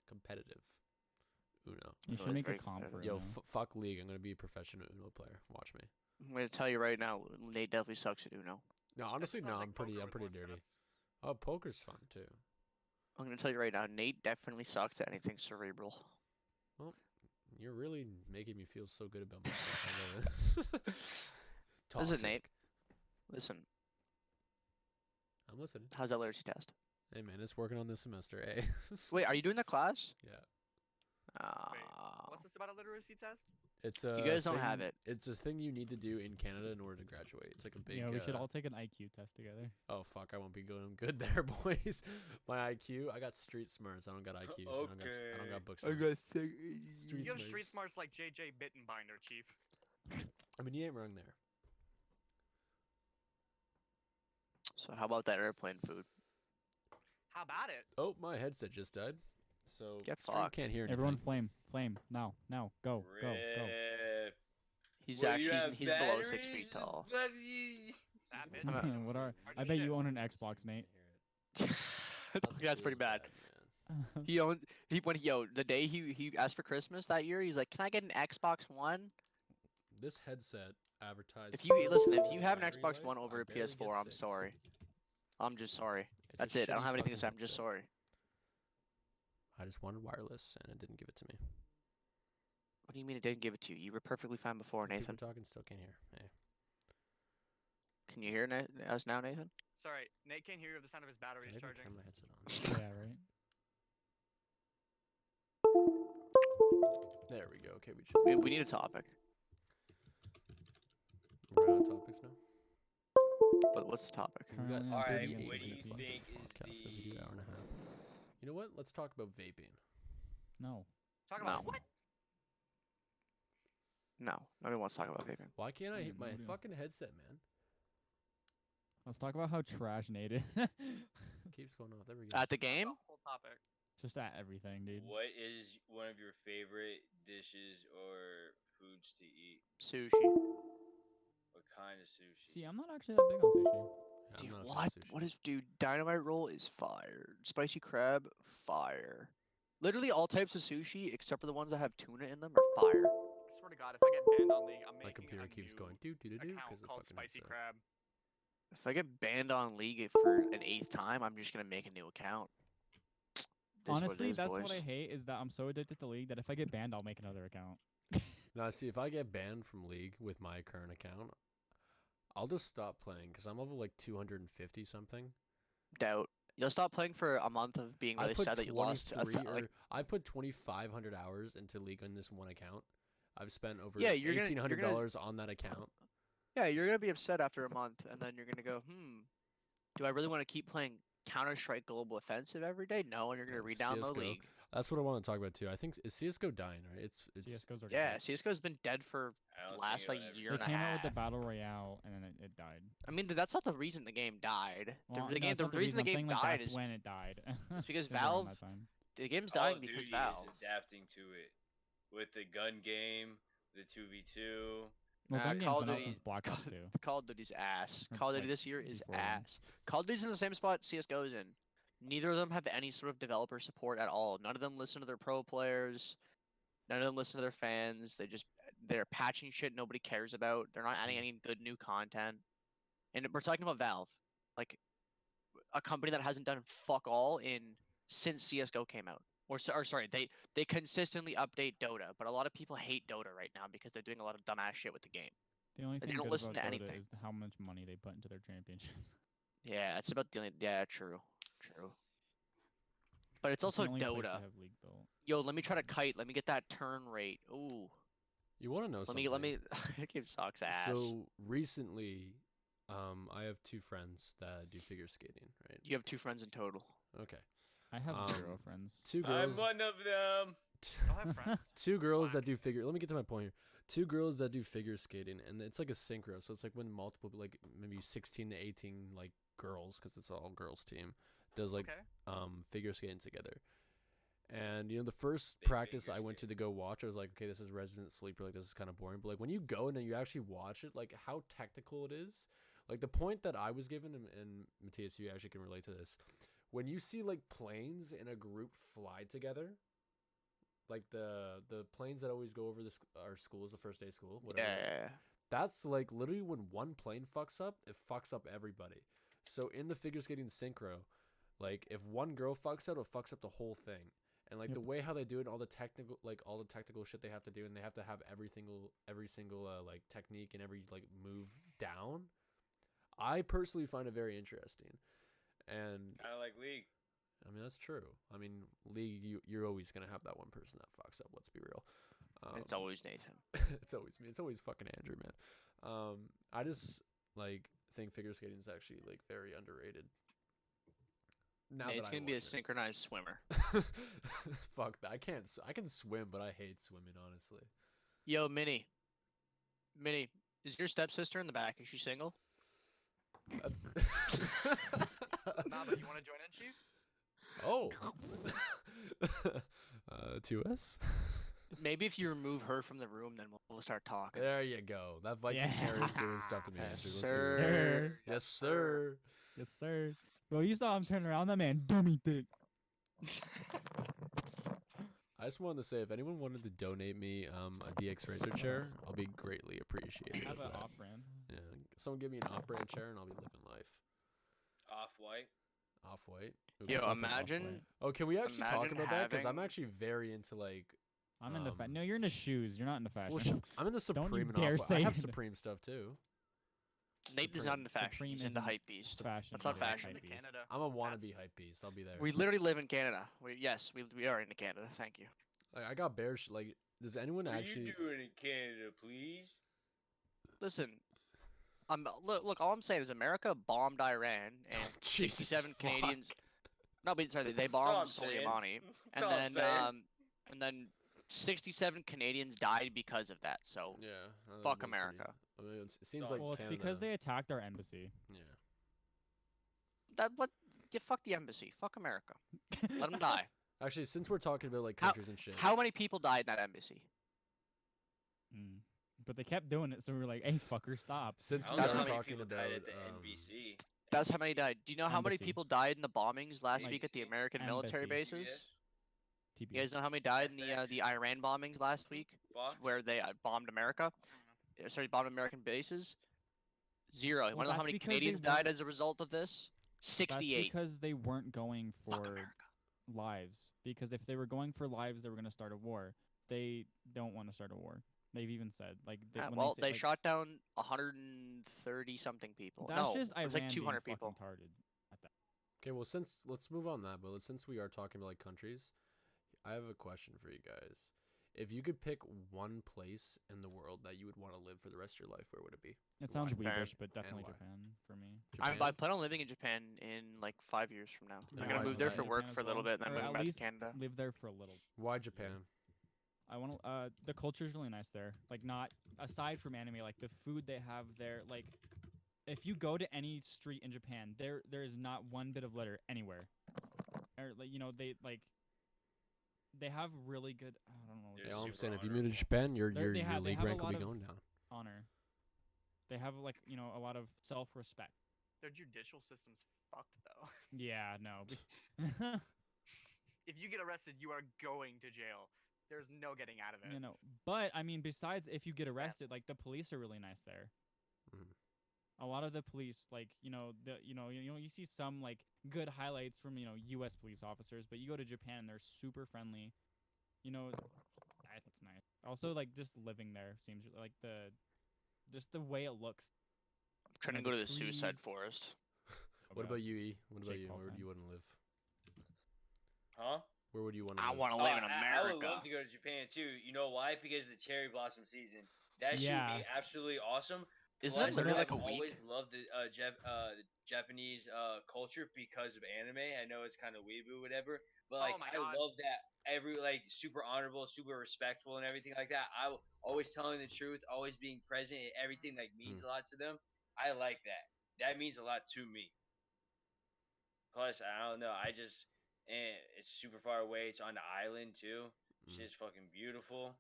Competitive. Uno. You Uno should is make a very comp for competitive. it. Yo, fuck League. I'm gonna be a professional Uno player. Watch me. I'm gonna tell you right now, Nate definitely sucks at Uno. No, That honestly, just no. sounds I'm like pretty. poker I'm with pretty more dirty. steps. Oh, poker's fun too. I'm gonna tell you right now, Nate definitely sucks at anything cerebral. You're really making me feel so good about myself. I love it. Listen, Toxic. Nate. Listen, I'm listening. how's that literacy test? Hey man, it's working on this semester. Hey. Wait, are you doing the class? Yeah. What's this about a literacy test? It's a. You guys don't have thing- it. It's a thing you need to do in Canada in order to graduate. It's like a big. Yeah, we should all take an IQ test together. Oh fuck! I won't be going good there, boys. My IQ. I got street smarts. I don't got IQ. I don't got book smarts. Street You have smarts. street smarts like JJ Bittenbinder, Chief. I mean, you ain't wrong there. So how about that airplane food? How about it? Oh, my headset just died. So Get stream fucked. can't hear anything. Everyone flame. Now, go. Rip. He's Well, you actually have he's below 6 batteries? feet tall. Fuck you. That bitch. What are? Hard I as bet shit. you own an Xbox, Nate. That's pretty bad. He owns the day he asked for Christmas that year, he's like, "Can I get an Xbox One?" This headset advertised. If you have an battery Xbox life, One I over a barely PS4, get I'm 6. sorry. I'm just sorry. It's a That's it. I don't shitty have anything to say. fucking I'm just headset. sorry. I just wanted wireless, and it didn't give it to me. What do you mean it didn't give it to you? You were perfectly fine before, People Nathan. talking still can't hear. Hey. Can you hear us now, Nathan? Sorry, Nate can't hear you if the sound of his battery Did is I even charging. turn my headset on? Yeah, right. There we go. Okay, We need a topic. we're out of topics now. But what's the topic? We got Currently, All right, 38 what do you minutes left think of the is podcast. Gonna be the- an hour and a half. You know what? Let's talk about vaping. No. Talk about No. what? No, nobody wants to talk about vaping. Why can't I Yeah, hit my nobody wants- fucking headset, man? Let's talk about how trash Nate is. Keeps going off. There we go. At the The game? whole topic. Just at everything, dude. What is one of your favorite dishes or foods to eat? Sushi. What kind of sushi? See, I'm not actually that big on sushi. Yeah, I'm Dude, not a fan of what? sushi. What is dude? Dynamite roll is fire. Spicy crab, fire. Literally all types of sushi except for the ones that have tuna in them are fire. I swear to God, if I get banned on League, I'm My making computer a keeps new going doo doo doo doo account because the called fucking Spicy headset. Crab. If I get banned on League for an 8th time, I'm just gonna make a new account. This is what it Honestly, is, that's boys. what I hate is that I'm so addicted to League that if I get banned, I'll make another account. Now, see, if I get banned from League with my current account, I'll just stop playing because I'm level like 250 something. Doubt. You'll stop playing for a month of being really I put sad that you lost. 23 like, I put 2,500 hours into League on this one account. I've spent over Yeah, you're gonna- you're gonna- $1,800 on that account. yeah, you're gonna be upset after a month, and then you're gonna go, do I really want to keep playing Counter-Strike Global Offensive every day? No, and you're gonna Yeah, re-download CS:GO. League. That's what I want to talk about too. I think is CS:GO dying, right? It's CS:GO's already Yeah, dead. CS:GO's been dead for I don't last think like it'll year They and a came out half. with the battle royale and then it died. I mean, that's not the reason the game died. Well, the no, game, it's the not the reason the I'm game saying, like, died that's is when it died. it's because It was around Valve. that time. The game's Call dying of because Duty Valve. is adapting to it. with the gun game, the 2v2. Well, gun game's Call of been out Duty. since Black Ops 2. Call of Duty's ass. Or, Call of Duty like, this year is before then. ass. Call of Duty's in the same spot CS:GO is in. Neither of them have any sort of developer support at all. None of them listen to their pro players. None of them listen to their fans. They're patching shit nobody cares about. They're not adding any good new content. And we're talking about Valve, like a company that hasn't done fuck all since CS:GO came out. Or sorry, they consistently update Dota, but a lot of people hate Dota right now because they're doing a lot of dumbass shit with the game. The only They thing don't good listen about to Dota anything. is how much money they put into their championships. Yeah, it's about the only. Yeah, true. But it's It's the also only place they Dota. have League built. Yo, let me try to kite. Let me get that turn rate. Ooh. You want to know something? Let me. That game sucks ass. So recently, I have 2 friends that do figure skating, right? You have 2 friends in total. Okay. I have Um, 0 friends. 2 I'm girls. one of them. I'll have friends. 2 girls that Whack. do figure. Let me get to my point here. 2 girls that do figure skating, and it's like a synchro. So it's like when multiple, like maybe 16 to 18, like girls, because it's all girls team, does like Okay. figure skating together. And the first Big practice figure I went to go watch, I was like, okay, this is Resident Sleeper. Like, this is kind of boring. But like when you go and then you actually watch it, like how technical it is. Like the point that I was given, and Matthias, you actually can relate to this. When you see like planes in a group fly together, like the planes that always go over our schools, the first day of school, whatever. Yeah. That's like literally when one plane fucks up, it fucks up everybody. So in the figure skating synchro, like if one girl fucks up, it fucks up the whole thing. And like Yep. the way how they do it, all the technical shit they have to do, and they have to have every single like technique and every like move down. I personally find it very interesting. And Kind of like League. I mean that's true. I mean League, you're always gonna have that one person that fucks up. Let's be real. It's always Nathan. It's always me. It's always fucking Andrew, man. I just like think figure skating is actually like very underrated. Now Nate's that gonna I be a watch it. synchronized swimmer. Fuck that. I can't. I can swim, but I hate swimming. Honestly. Yo, Minnie, is your stepsister in the back? Is she single? Nah, but you want to join in, Chief? Oh. 2S. Maybe if you remove her from the room, then we'll start talking. There you go. That Viking Yeah. hair is doing stuff to me. Yes, Andrew. Let's do it. sir. Yes, sir. Yes, sir. Bro, you saw him turn around. That man dummy thick. I just wanted to say, if anyone wanted to donate me a DX Racer chair, I'll be greatly appreciated. I have of an that. off-brand. Yeah, someone give me an off-brand chair, and I'll be living life. Off-white. Off-white. Yo, Fuck with imagine. Off-White. Oh, can we actually talk Imagine about that? Because I'm having- actually very into like. I'm in the Um, no, you're into shoes. You're not into fashion. Well, I'm in the Don't you Supreme and dare Off-White. I say have it. Supreme stuff too. Nate is not into fashion. Supreme He's into isn't hype beast. fashion. That's not either, it's fashion. hype To beast. Canada. I'm a wannabe That's- hype beast. I'll be there. We literally live in Canada. We are in Canada. Thank you. Like, I got bear. Like, does anyone What are actually? you doing in Canada, please? Listen, look. All I'm saying is America bombed Iran, and Jesus 67 fuck. Canadians. No, but sorry, they That's all bombed I'm saying. Soleimani, That's all I'm saying. and then 67 Canadians died because of that. So Yeah. Fuck that's pretty- America. I mean, it seems Well, like Well, it's Canada. because they attacked our embassy. Yeah. fuck the embassy. Fuck America. Let them die. Actually, since we're talking about like How- countries and shit. How many people died in that embassy? Mm. But they kept doing it, so we were like, "Hey, fucker, stop!" Since I don't we're know how many talking people about died at the NBC. That's how many died. Do you know how many Embassy. people died in the bombings last Like, week at the American military embassy. bases? TB. You guys know how many died in FX. the Iran bombings last week, Fox? where they bombed America? Sorry, bombed American bases. 0. Well, Want to know how that's many because they Canadians died weren't- as a result of this? That's 68. because they weren't going Fuck for America. lives. Because if they were going for lives, they were going to start a war. They don't want to start a war. They've even said like. When Well, say, they like, shot down 130 something people. That's no, just it Iran was like 200 being people. fucking tarded at that. Okay, well, let's move on that, but since we are talking about like countries, I have a question for you guys. If you could pick one place in the world that you would want to live for the rest of your life, where would it be? It sounds Japan. weirdish, but definitely why? Japan for me. I plan on living in Japan in like 5 years from now. Yeah, I'm why gonna is move there that? for work Japan for a as little well. bit, and Or then at move back to least Canada. live there for a little. Why Japan? I want to. The culture's really nice there. Like, not aside from anime, like the food they have there. Like, if you go to any street in Japan, there is not one bit of litter anywhere. Or like they like. they have really good. I don't know. They're Yeah, all I'm super saying, if you honorable. move to Japan, your They your have league a rank will lot be of going down. honor. They have like a lot of self-respect. Their judicial system's fucked though. Yeah, no. If you get arrested, you are going to jail. There's no getting out of it. You know, but I mean, besides if you get Japan. arrested, like the police are really nice there. Mhm. A lot of the police, like you see some like good highlights from U.S. police officers, but you go to Japan, they're super friendly. That's nice. Also, like just living there seems like just the way it looks. I'm trying to the go to the suicide trees. forest. What about you, E? What about Jake you? Paul Where would time. you want to live? Huh? Where would you want to I live? want to live in I would America. love to go to Japan too. You know why? Because of the cherry blossom season. That should Yeah. be absolutely awesome. Isn't that Plus, literally like I've a always week? loved the Japanese culture because of anime. I know it's kind of weeaboo, whatever, but like Oh my I God. love that every like super honorable, super respectful, and everything like that. Always telling the truth, always being present, and everything like means a lot to them. I like that. That means a lot to me. Plus, I don't know. And it's super far away. It's on the island too. Mm. Shit's fucking beautiful.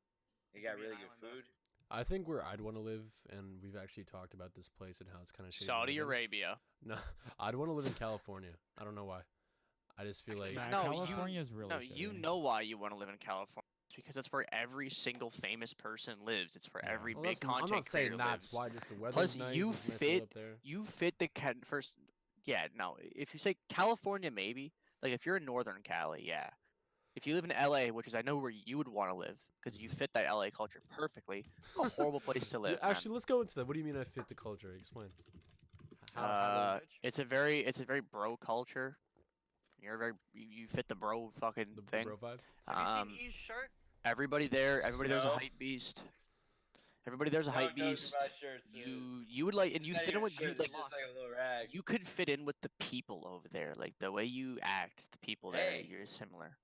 They It got could be an really good island, though. food. I think where I'd want to live, and we've actually talked about this place and how it's kind of Saudi Arabia. No, I'd want to live in California. I don't know why. I just feel Actually, like Yeah, No, California is really No, shitty. you know why you want to live in California. It's because that's where every single famous person lives. It's where Yeah. every well, big I'm content not saying creator that's lives. why. Just the weather's Plus, nice. you it's nice to fit live up there. you fit the first. Yeah, no. If you say California, maybe like if you're in Northern Cali, yeah. If you live in LA, which is I know where you would want to live because you fit that LA culture perfectly. A horrible place to live. Yeah, actually, let's go into that. What do you mean I fit the culture? Explain. man. How It's a very bro culture. You're very you fit the bro fucking the thing. bro vibe? Have you seen E's shirt? Everybody there's a No. hype beast. Everybody there's a No hype one knows beast. what my shirt says. You would like and you Not fit even in a with you shirt, like it's just like a little rag. you could fit in with the people over there. Like the way you act, the people there, Hey. you're similar.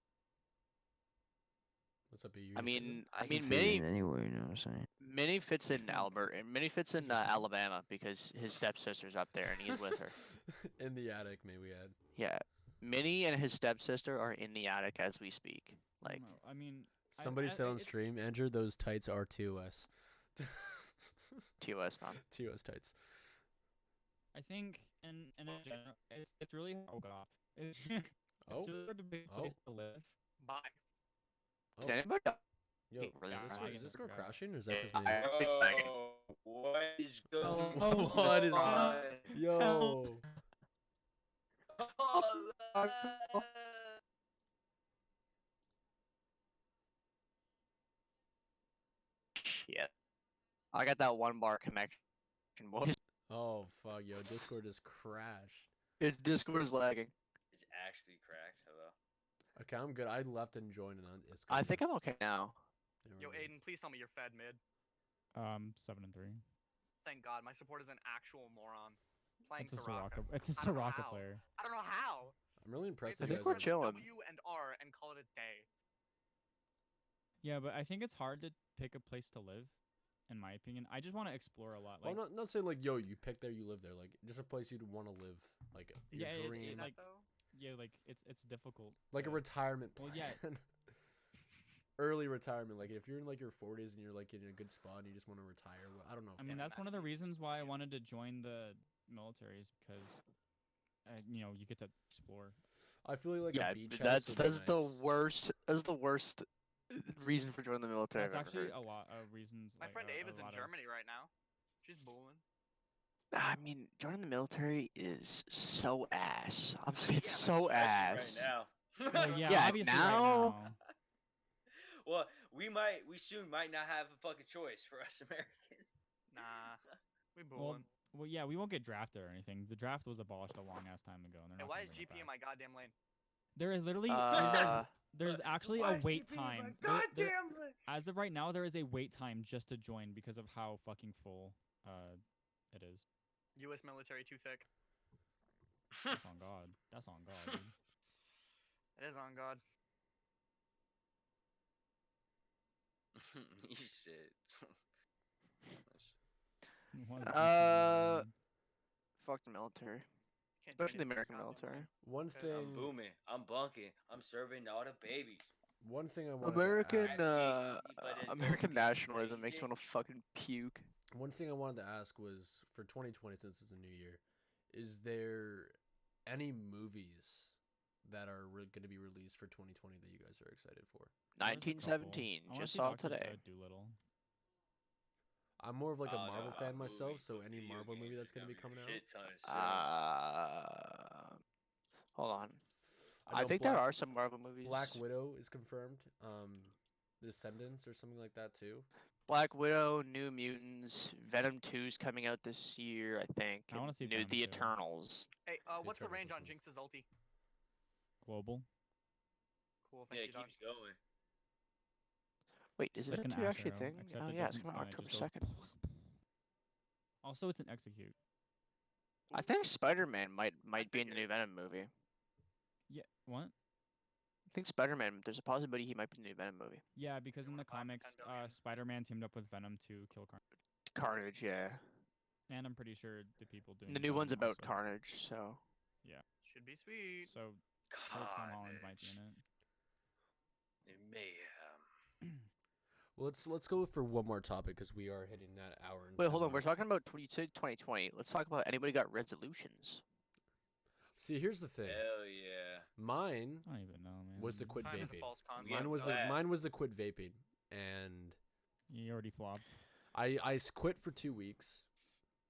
What's up, you? I mean can fit Minnie in anywhere, you know what I'm saying? Minnie fits in Albert and Minnie fits in Alabama because his stepsister's up there and he's with her. In the attic, may we add? Yeah. Minnie and his stepsister are in the attic as we speak. Like I mean, Somebody said on stream, Andrew, those tights are TOS. TOS man. TOS tights. I think, in general, it's really oh god, it's, Oh. it's really hard to pick a place to live. Bye. Oh. Did anybody Yo, really is this, I one- can is this just girl grab it. crashing or is that just me? Oh, what is going Oh, What is on? Yo. Oh, shit? I got that 1 bar connection, boys. Oh, fuck, yo. Discord just crashed. Its Discord is lagging. It's actually cracked. Hello. Okay, I'm good. I left and joined and it's I good. think I'm okay now. Yeah, Yo, we're good. Aiden, please tell me you're fed mid. 7-3. Thank God, my support is an actual moron. Playing It's a Soraka. Soraka. It's a I don't know Soraka how. player. I don't know how. I'm really impressed We that have you I think to guys we're press chilling. W and R and call it a day. Yeah, but I think it's hard to pick a place to live, in my opinion. I just want to explore a lot. Well, Like, I'm not saying like, yo, you pick there, you live there. Like, just a place you'd want to live. Like, your Yeah, it's- dream. like- though? yeah, like it's difficult. Like a to- retirement plan. Well, yeah. Early retirement. Like, if you're in like your 40s and you're like in a good spot and you just want to retire. Well, I don't know. I mean, Can't that's one of the imagine reasons why I these. wanted to join the military is because, you get to explore. I feel like Yeah, a beach that's house would be the nice. worst. That's the worst reason for joining the military. That's I've ever actually heard. a lot of reasons. My like, friend a Ava's in lot of- Germany right now. She's booling. I mean, joining the military is so ass. It's Yeah, so Especially ass. Right now. Well, yeah, Yeah, obviously now- right now. Well, we soon might not have a fucking choice for us Americans. Nah, we Well, booling. well, yeah, we won't get drafted or anything. The draft was abolished a long ass time ago, and they're Hey, not why gonna is bring it GP in back. my goddamn lane? There is literally Uh, there's actually Why a is wait GP in my time. Goddamn. As of right now, there is a wait time just to join because of how fucking full it is. U.S. military too thick. That's on God. That's on God, dude. It is on God. You shit. Why is it Uh, GP? fuck the military, Can't do especially the anything American goddamn military. lane. One Because I'm thing. booming. I'm bunking. I'm serving all the babies. One thing I wanted American to ask. but it's American OP nationalism makes me crazy. want to fucking puke. One thing I wanted to ask was for 2020, since it's a new year, is there any movies that are going to be released for 2020 that you guys are excited for? There's a couple. 1917, I wanna just see saw Dr. today. Doolittle. I'm more of like a Oh, no, Marvel fan I'm myself, moving so to any video Marvel movie games that's is going to be gonna coming a out. shit ton of stuff. Hold on. I I know think there are some Marvel movies. Black Widow is confirmed. Descendants or something like that too. Black Widow, New Mutants, Venom 2's coming out this year, I think. I wanna and see New Venom The 2. Eternals. Hey, what's the Eternals range is on nice. Jinx's ulti? Global. Cool, Yeah, thank it you, dog. keeps going. Wait, is it Like a an 2 actually a arrow, thing? except Oh it yeah, it's doesn't coming out stun, it October just goes 2nd. Also, it's an execute. I think Spider-Man might be in the figured new it. Venom movie. Yeah, what? I think Spider-Man. There's a possibility he might be in the new Venom movie. Yeah, because You in the wanna buy him comics, 10 billion? Spider-Man teamed up with Venom to kill Carnage. Carnage, yeah. And I'm pretty sure the people doing The new one's Venom about also. Carnage, so. Should be sweet. So Tom Holland might be in it. Mayhem. Well, let's go for one more topic because we are hitting that hour. And Wait, 10 hold on. We're mark. talking about you said 2020. Let's talk about anybody got resolutions. See, here's the thing. Hell yeah. Mine I don't even know, man. was the quit Time is a vaping. false concept. Yeah, Mine was the quit vaping, and You already flopped. I quit for 2 weeks,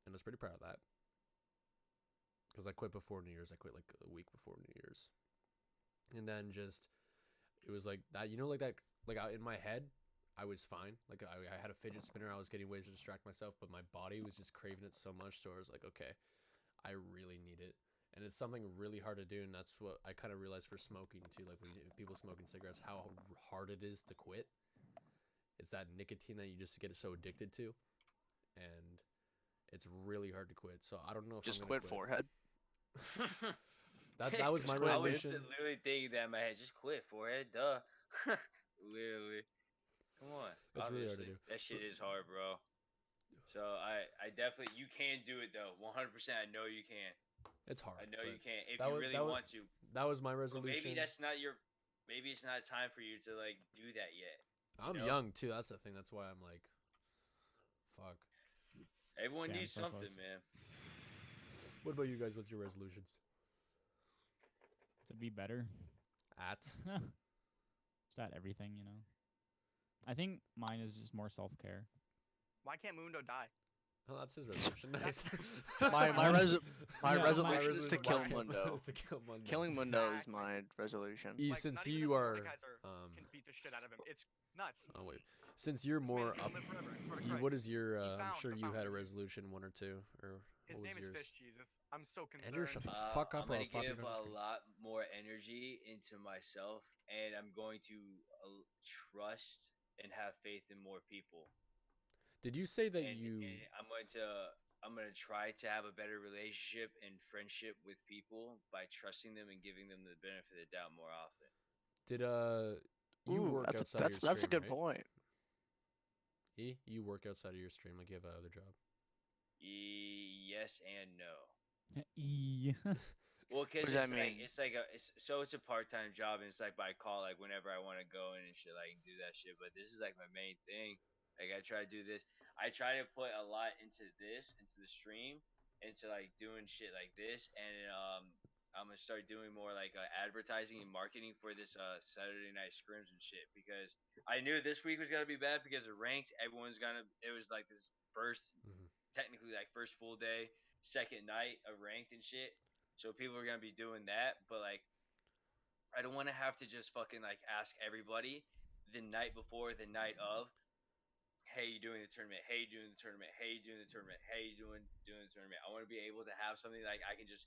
and I was pretty proud of that. Because I quit before New Year's. I quit like a week before New Year's, and then it was like that. You know, like that. Like in my head, I was fine. Like I had a fidget spinner. I was getting ways to distract myself, but my body was just craving it so much. So I was like, okay, I really need it. And it's something really hard to do, and that's what I kind of realized for smoking too. Like when people smoking cigarettes, how hard it is to quit. It's that nicotine that you just get so addicted to, and it's really hard to quit. So I don't know if Just I'm gonna quit forehead. That was my I was resolution. literally thinking that in my head. Just quit forehead, duh. Literally. Come on. That's really hard to Obviously. do. That shit is hard, bro. So I definitely, you can do it though. 100%. I know you can. It's hard. I know you but can if that you was- really that was- want to. That was my But resolution. maybe that's not your. Maybe it's not time for you to like do that yet. I'm know? young too. That's the thing. That's why I'm like, fuck. Everyone Damn, needs so something, close. man. What about you guys? What's your resolutions? To be better. At Just at everything, you know. I think mine is just more self-care. Why can't Mundo die? oh, that's his resolution. Nice. My No, resolution is to why kill can't- Mundo. is to kill Mundo. Killing Mundo is Exactly. my resolution. E, Like, since not even you his are, Mordekaiser can beat the shit out of him. It's nuts. oh wait, since you're This man more is gonna up, live forever, I swear to E, what Christ. is your? He I'm found sure the you had a fountain of youth. resolution, one or two, or His what was name is yours? Fish Jesus. I'm so concerned. Andrew, shut the fuck up, I'm or gonna I'll slap you give across the a screen. lot more energy into myself, and I'm going to trust and have faith in more people. Did you say that And you? I'm gonna try to have a better relationship and friendship with people by trusting them and giving them the benefit of the doubt more often. Did you Ooh, work that's outside of your stream? that's a good right? point. E, you work outside of your stream, like you have another job. Yes and no. E. Well, cause What does that it's like mean? it's a part-time job, and it's like by call, like whenever I want to go in and shit, I can do that shit. But this is like my main thing. Like I try to do this. I try to put a lot into the stream, into like doing shit like this, and I'm gonna start doing more like advertising and marketing for this Saturday night scrims and shit, because I knew this week was gonna be bad because of ranked. It was like this first, Mhm. technically like first full day, second night of ranked and shit. So people are gonna be doing that, but like I don't want to have to just fucking like ask everybody the night before, the night of, hey, you doing the tournament? Hey, you doing the tournament? Hey, you doing the tournament? Hey, you doing the tournament? I want to be able to have something like I can just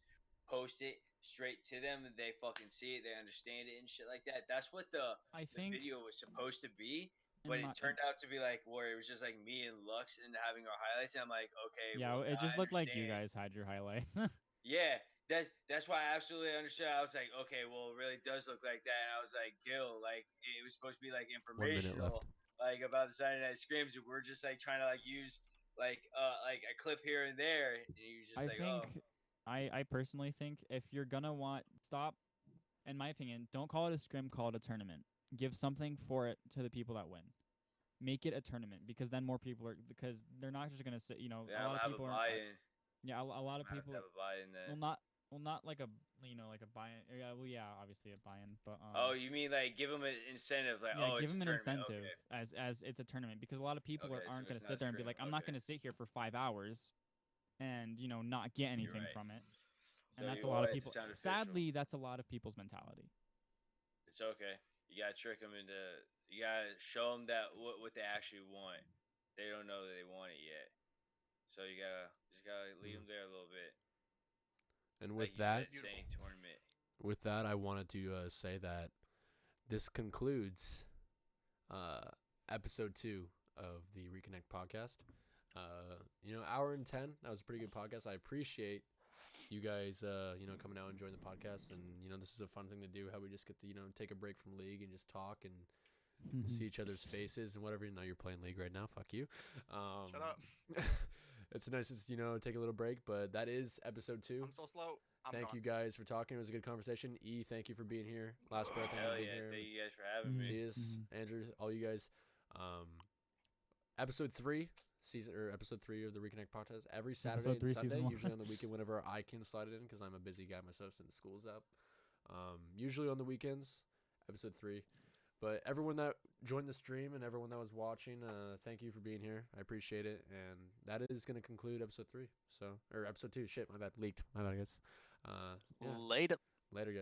post it straight to them, and they fucking see it, they understand it and shit like that. That's what I the think video was supposed to be, in but my- it turned out to be like where it was just like me and Lux and having our highlights, and I'm like, okay, yeah, well, it I just looked like you understand. guys had your highlights. Yeah, that's why I absolutely understood. I was like, okay, well, it really does look like that. And I was like, Gil, like it was supposed to be like 1 minute left. informational, like about the Saturday Night Scrims. And we're just like trying to like use like a clip here and there. And you just I like, think oh, I personally think if you're gonna stop, in my opinion, don't call it a scrim, call it a tournament. give something for it to the people that win. Make it a tournament because then more people are because they're not just gonna sit. Yeah, A lot I'm of have people a are. buy-in. Yeah, a lot of I'm have people. to have a buy-in Well, then. not like a like a buy-in. Yeah, well, yeah, obviously a buy-in, but Oh, you mean like give them an incentive, like yeah, give it's a them an tournament. incentive Okay. as it's a tournament because a lot of people Okay, so aren't gonna it's not sit there and be scrim. like, I'm not Okay. gonna sit here for 5 hours and not get You're anything right. from it. So And that's you a lot want of it to people. sound official. Sadly, that's a lot of people's mentality. It's okay. You gotta trick them into. You gotta show them that what they actually want. They don't know that they want it yet. So you gotta lead them there a little bit. And Like with you that, said, saying tournament. I wanted to say that this concludes episode 2 of the Reconnect podcast. Hour and 10. That was a pretty good podcast. I appreciate you guys, coming out and joining the podcast. And, this is a fun thing to do, how we just get to, take a break from League and just talk and see each other's faces and whatever. You're playing League right now. Fuck you. Shut up. It's nice to, take a little break. But that is episode 2. I'm so slow. Thank you guys for talking. It was a good conversation. E, thank you for being here. Last breath, thank you Hell for being yeah! here. Thank you guys for having me. Cheers, Andrew, all you guys. Episode 3 episode 3 of the Reconnect podcast every Saturday and Sunday, usually on the weekend whenever I can slide it in because I'm a busy guy myself since school's up. Usually on the weekends, episode 3. But everyone that joined the stream and everyone that was watching, thank you for being here. I appreciate it. And that is going to conclude episode 3. Or episode 2. Shit, my bad. Leaked. My bad, guys. Yeah. Later. Later, guys.